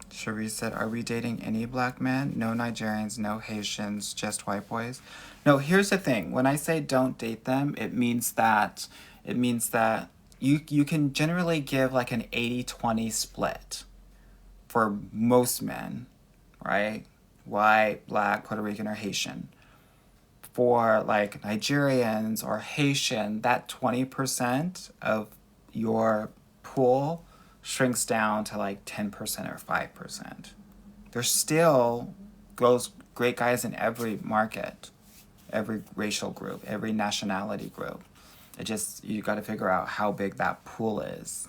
Cherise said, are we dating any black men? No Nigerians, no Haitians, just white boys? No, here's the thing. When I say don't date them, it means that you can generally give like an 80-20 split for most men, right? White, black, Puerto Rican, or Haitian. For like Nigerians or Haitian, that 20% of your pool shrinks down to like 10% or 5%. There's still those great guys in every market, every racial group, every nationality group. It just, you got to figure out how big that pool is.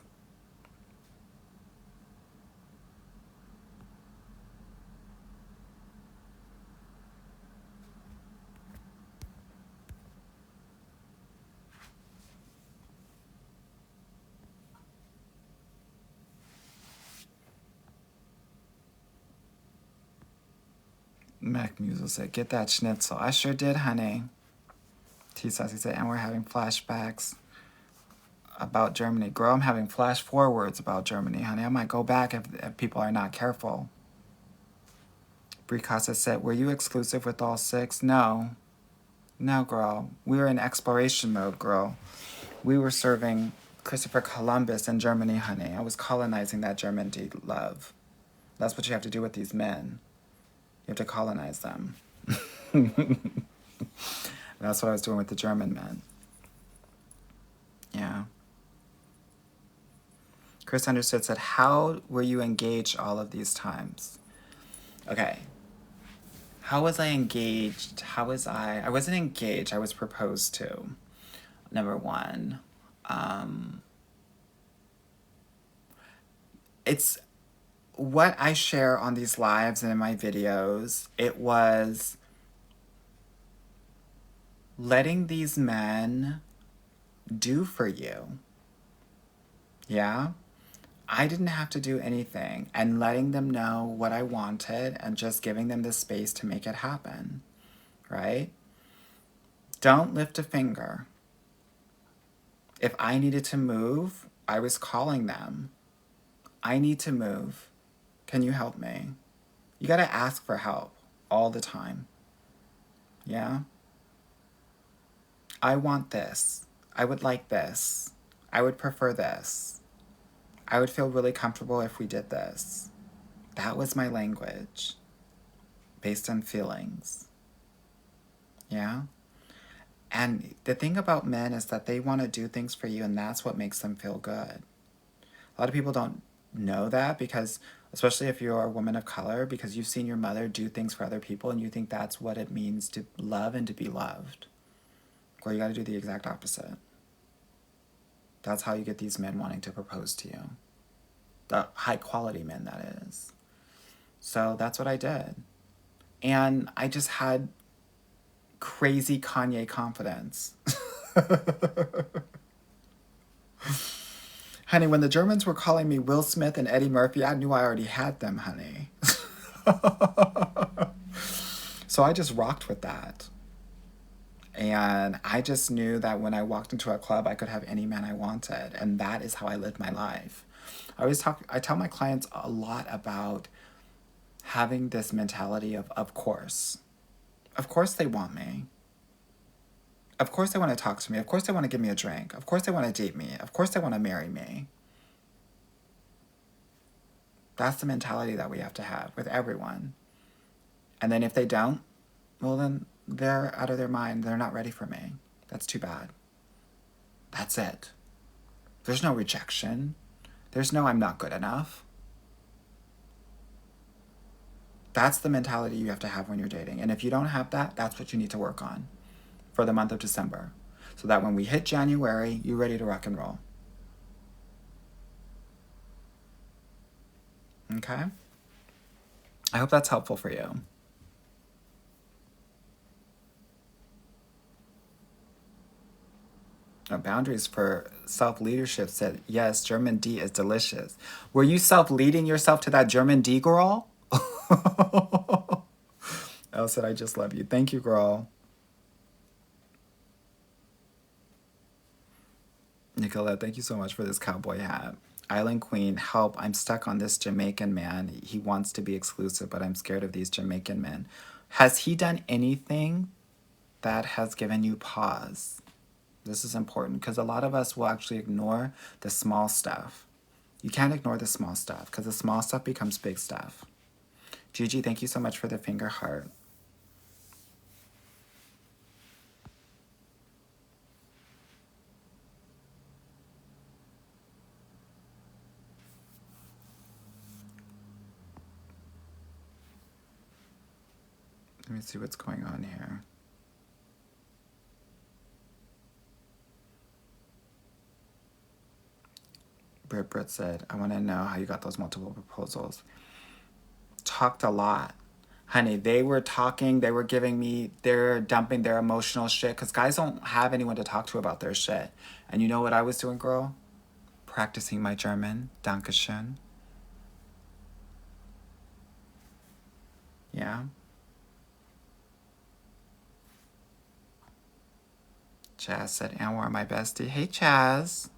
Mac Musil said, get that schnitzel. I sure did, honey. T Sassy said, and we're having flashbacks about Germany. Girl, I'm having flash forwards about Germany, honey. I might go back if people are not careful. Brie Casa said, were you exclusive with all 6? No. No, girl. We were in exploration mode, girl. We were serving Christopher Columbus in Germany, honey. I was colonizing that German love. That's what you have to do with these men. You have to colonize them. That's what I was doing with the German men. Yeah. Chris Understood said, how were you engaged all of these times? Okay. How was I engaged? How was I wasn't engaged. I was proposed to. Number one. It's what I share on these lives and in my videos. It was letting these men do for you. Yeah? I didn't have to do anything, and letting them know what I wanted and just giving them the space to make it happen, right? Don't lift a finger. If I needed to move, I was calling them. I need to move. Can you help me? You gotta ask for help all the time. Yeah? I want this. I would like this. I would prefer this. I would feel really comfortable if we did this. That was my language, based on feelings. Yeah? And the thing about men is that they want to do things for you, and that's what makes them feel good. A lot of people don't know that because, especially if you're a woman of color, because you've seen your mother do things for other people and you think that's what it means to love and to be loved. Well, you got to do the exact opposite. That's how you get these men wanting to propose to you. The high quality men, that is. So that's what I did. And I just had crazy Kanye confidence. Honey, when the Germans were calling me Will Smith and Eddie Murphy, I knew I already had them, honey. So I just rocked with that. And I just knew that when I walked into a club, I could have any man I wanted. And that is how I lived my life. I tell my clients a lot about having this mentality of course. Of course they want me. Of course they want to talk to me. Of course they want to give me a drink. Of course they want to date me. Of course they want to marry me. That's the mentality that we have to have with everyone. And then if they don't, well then they're out of their mind. They're not ready for me. That's too bad. That's it. There's no rejection. There's no I'm not good enough. That's the mentality you have to have when you're dating. And if you don't have that, that's what you need to work on for the month of December. So that when we hit January, you're ready to rock and roll. Okay? I hope that's helpful for you. Boundaries for self-leadership said, yes, German D is delicious. Were you self-leading yourself to that German D, girl? Elle said, I just love you. Thank you, girl. Nicolette, thank you so much for this cowboy hat. Island Queen, help. I'm stuck on this Jamaican man. He wants to be exclusive, but I'm scared of these Jamaican men. Has he done anything that has given you pause? This is important because a lot of us will actually ignore the small stuff. You can't ignore the small stuff because the small stuff becomes big stuff. Gigi, thank you so much for the finger heart. Let me see what's going on here. Britt said, I want to know how you got those multiple proposals. Talked a lot. Honey, they were talking, they were they're dumping their emotional shit because guys don't have anyone to talk to about their shit. And you know what I was doing, girl? Practicing my German. Dankeschön. Yeah. Chaz said, Anwar, my bestie. Hey, Chaz.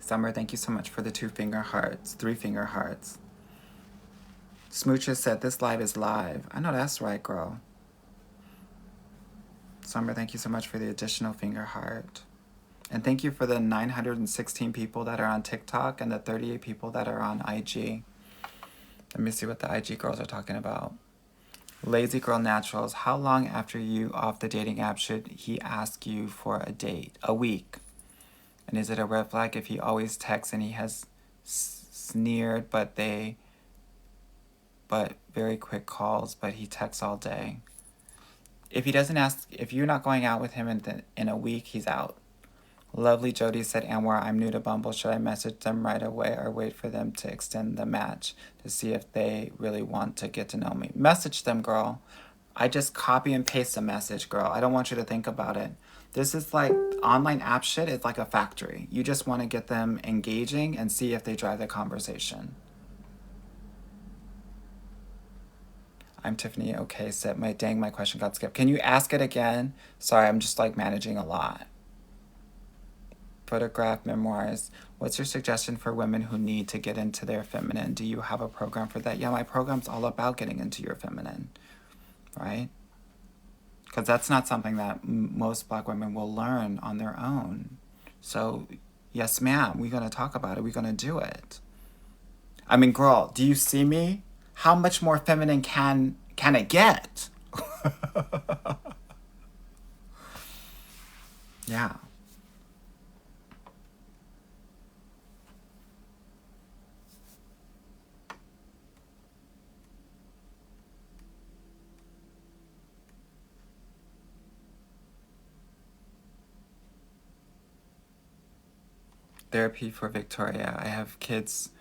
Summer, thank you so much for the 2-finger hearts, 3-finger hearts. Smoocher said, this live is live. I know that's right, girl. Summer, thank you so much for the additional finger heart. And thank you for the 916 people that are on TikTok and the 38 people that are on IG. Let me see what the IG girls are talking about. Lazy Girl Naturals, how long after you off the dating app should he ask you for a date? A week. And is it a red flag if he always texts and he has sneered but very quick calls, but he texts all day? If he doesn't ask, if you're not going out with him in a week, he's out. Lovely Jody said, Anwar, I'm new to Bumble. Should I message them right away or wait for them to extend the match to see if they really want to get to know me? Message them, girl. I just copy and paste a message, girl. I don't want you to think about it. This is like online app shit. It's like a factory. You just want to get them engaging and see if they drive the conversation. I'm Tiffany. Okay, said my question got skipped. Can you ask it again? Sorry, I'm just like managing a lot. Photograph memoirs. What's your suggestion for women who need to get into their feminine? Do you have a program for that? Yeah, my program's all about getting into your feminine, right? Because that's not something that most Black women will learn on their own. So, yes, ma'am, we're going to talk about it. We're going to do it. I mean, girl, do you see me? How much more feminine can it get? Yeah. Therapy for Victoria. I have kids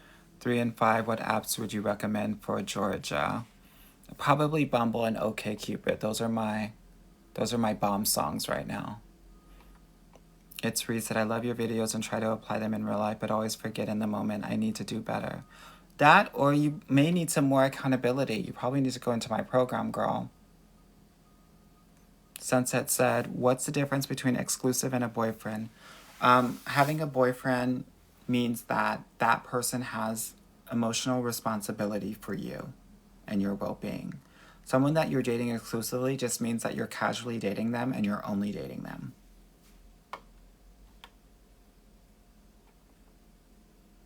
3 and 5. What apps would you recommend for Georgia? Probably Bumble and OkCupid. Those are my bomb songs right now. It's Reese said, I love your videos and try to apply them in real life, but always forget in the moment. I need to do better. That, or you may need some more accountability. You probably need to go into my program, girl. Sunset said, what's the difference between exclusive and a boyfriend? Having a boyfriend means that that person has emotional responsibility for you and your well-being. Someone that you're dating exclusively just means that you're casually dating them and you're only dating them.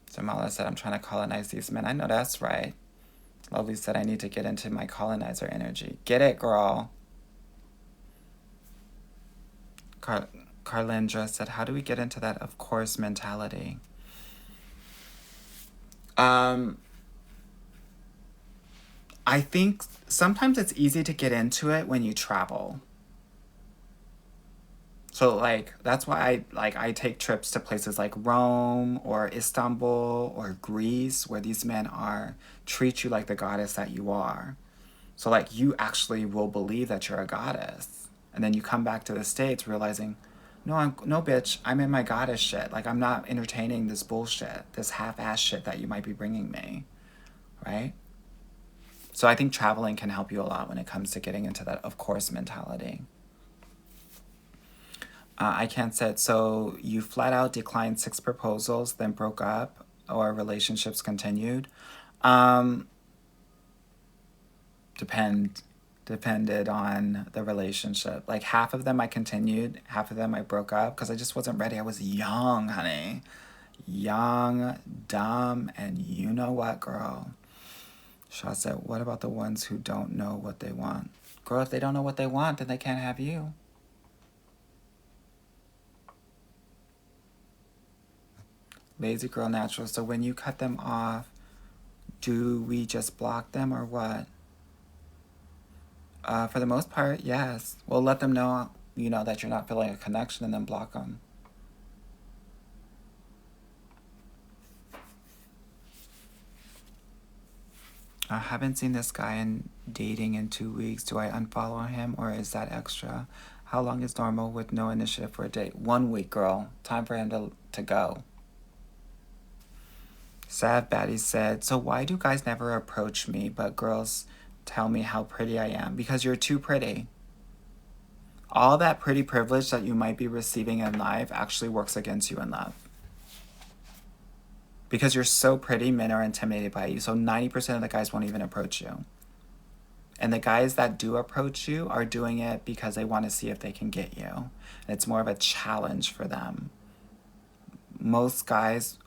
So Mala said, I'm trying to colonize these men. I know that's right. Lovely said, I need to get into my colonizer energy. Get it, girl. Carlindra said, how do we get into that of course mentality? I think sometimes it's easy to get into it when you travel. So that's why I take trips to places like Rome or Istanbul or Greece, where these men treat you like the goddess that you are. So you actually will believe that you're a goddess. And then you come back to the States realizing, No, bitch. I'm in my goddess shit. Like, I'm not entertaining this bullshit, this half-ass shit that you might be bringing me, right? So I think traveling can help you a lot when it comes to getting into that of course mentality. I can't say it. So you flat out declined 6 proposals, then broke up, or relationships continued. Um, depend Depended on the relationship. Like half of them I continued, half of them I broke up because I just wasn't ready. I was young, honey. Young, dumb, and you know what, girl? Shaw said, what about the ones who don't know what they want? Girl, if they don't know what they want, then they can't have you. Lazy girl natural. So when you cut them off, do we just block them or what? For the most part, yes. We'll let them know, that you're not feeling a connection and then block them. I haven't seen this guy in dating in 2 weeks. Do I unfollow him or is that extra? How long is normal with no initiative for a date? 1 week, girl. Time for him to go. Sad Batty said, so why do guys never approach me but girls tell me how pretty I am? Because you're too pretty. All that pretty privilege that you might be receiving in life actually works against you in love. Because you're so pretty, men are intimidated by you. So 90% of the guys won't even approach you. And the guys that do approach you are doing it because they want to see if they can get you. And it's more of a challenge for them. Most guys,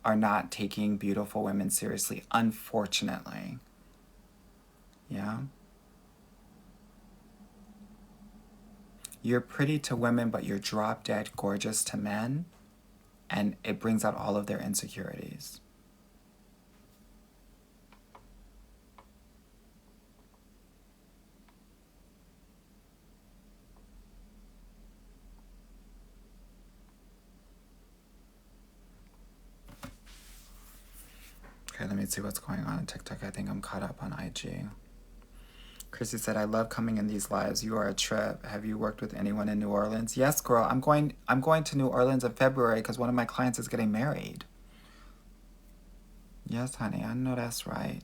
are not taking beautiful women seriously, unfortunately. Yeah? You're pretty to women, but you're drop dead gorgeous to men. And it brings out all of their insecurities. Okay, let me see what's going on TikTok. I think I'm caught up on IG. Chrissy said, I love coming in these lives. You are a trip. Have you worked with anyone in New Orleans? Yes, girl. I'm going to New Orleans in February because one of my clients is getting married. Yes, honey. I know that's right.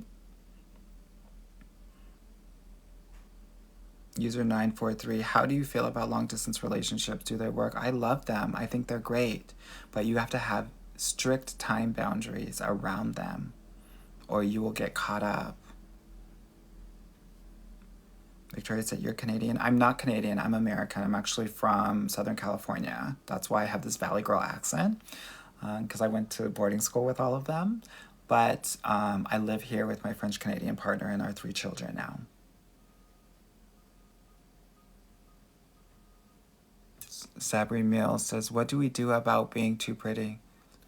User 943, how do you feel about long distance relationships? Do they work? I love them. I think they're great. But you have to have strict time boundaries around them or you will get caught up. Victoria said, you're Canadian. I'm not Canadian. I'm American. I'm actually from Southern California. That's why I have this Valley Girl accent, because I went to boarding school with all of them. But I live here with my French-Canadian partner and our 3 children now. Sabri Mills says, what do we do about being too pretty?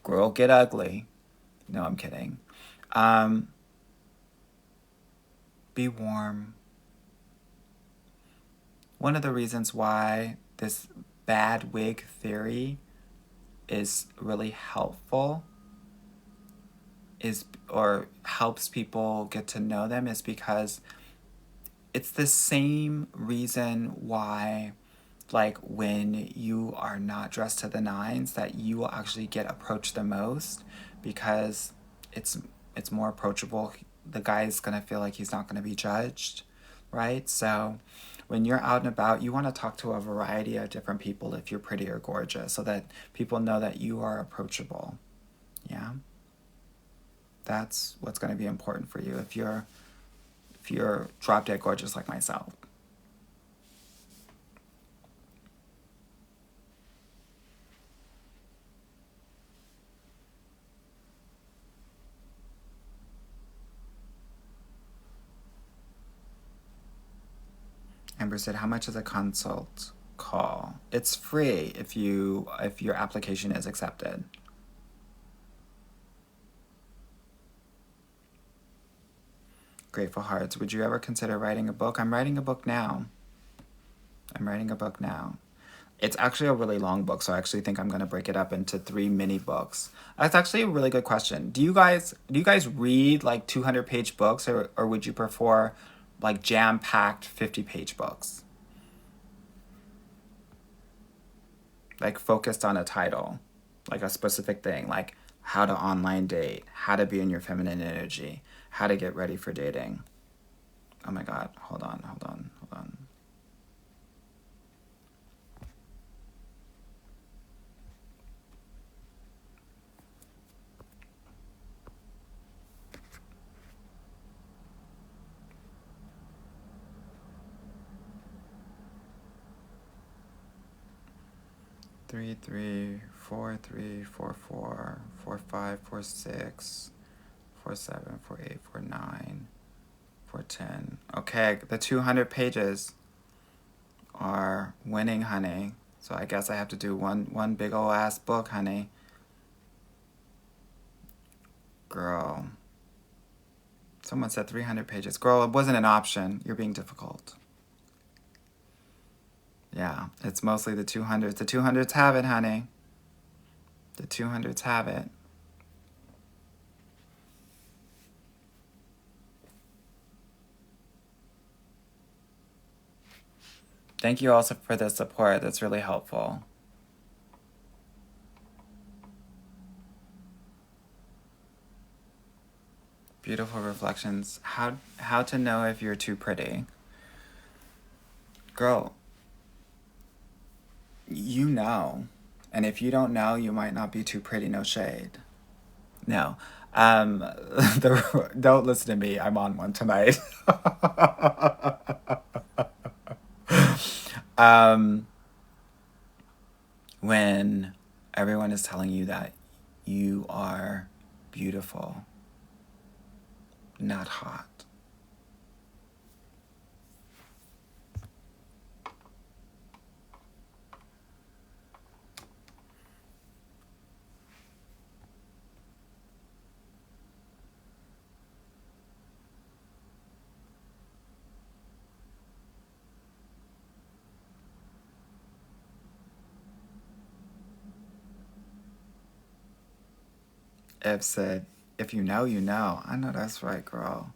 Girl, get ugly. No, I'm kidding. Be warm. One of the reasons why this bad wig theory is really helpful or helps people get to know them is because it's the same reason why when you are not dressed to the nines that you will actually get approached the most because it's more approachable. The guy's gonna feel like he's not gonna be judged, right? So when you're out and about, you want to talk to a variety of different people if you're pretty or gorgeous so that people know that you are approachable. Yeah? That's what's going to be important for you if you're drop dead gorgeous like myself. Amber said, how much is a consult call? It's free if your application is accepted. Grateful Hearts, would you ever consider writing a book? I'm writing a book now. It's actually a really long book, so I actually think I'm going to break it up into 3 mini books. That's actually a really good question. Do you guys read 200-page books or would you prefer jam-packed 50-page books? like focused on a title, like a specific thing, like how to online date, how to be in your feminine energy, how to get ready for dating. Oh my God, hold on. 3 3 4 3 4 4 4 5 4 6 4 7 4 8 4 9 4 10. Okay, the 200 pages are winning, honey. So I guess I have to do one big ol' ass book, honey. Girl. Someone said 300 pages. Girl, it wasn't an option. You're being difficult. Yeah, it's mostly the 200s. The 200s have it, honey. The 200s have it. Thank you also for the support. That's really helpful. Beautiful reflections. How to know if you're too pretty. Girl, you know. And if you don't know, you might not be too pretty, no shade. No. Don't listen to me. I'm on one tonight. When everyone is telling you that you are beautiful, not hot. Ev said, if you know, you know. I know that's right, girl.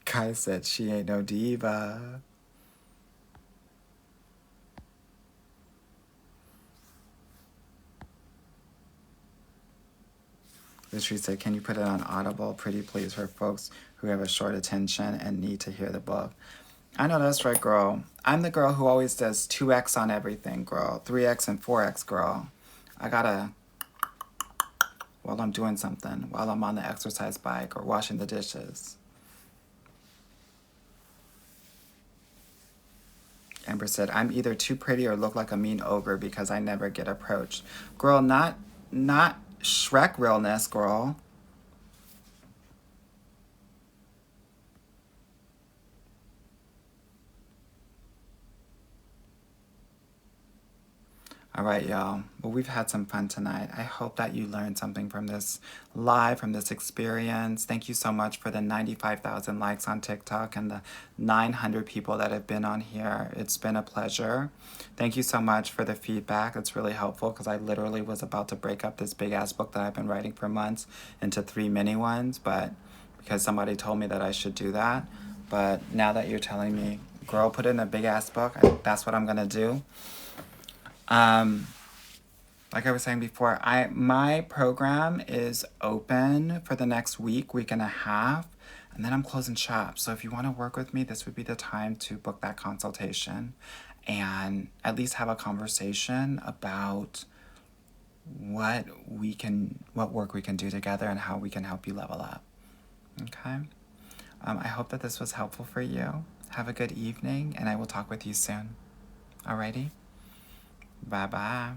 Kai said she ain't no diva. She said, can you put it on Audible, pretty please, for folks who have a short attention and need to hear the book? I know that's right, girl. I'm the girl who always does 2x on everything, girl. 3x and 4x, girl. I gotta, while I'm doing something, while I'm on the exercise bike or washing the dishes. Amber said, I'm either too pretty or look like a mean ogre because I never get approached. Girl, not Shrek realness, girl. All right, y'all. Well, we've had some fun tonight. I hope that you learned something from this live, from this experience. Thank you so much for the 95,000 likes on TikTok and the 900 people that have been on here. It's been a pleasure. Thank you so much for the feedback. It's really helpful because I literally was about to break up this big ass book that I've been writing for months into 3 mini ones, but because somebody told me that I should do that. But now that you're telling me, girl, put it in a big ass book, that's what I'm gonna do. Like I was saying before, my program is open for the next week and a half, and then I'm closing shop. So if you want to work with me, this would be the time to book that consultation and at least have a conversation about what work we can do together and how we can help you level up. Okay? I hope that this was helpful for you. Have a good evening, and I will talk with you soon. Alrighty? Bye-bye.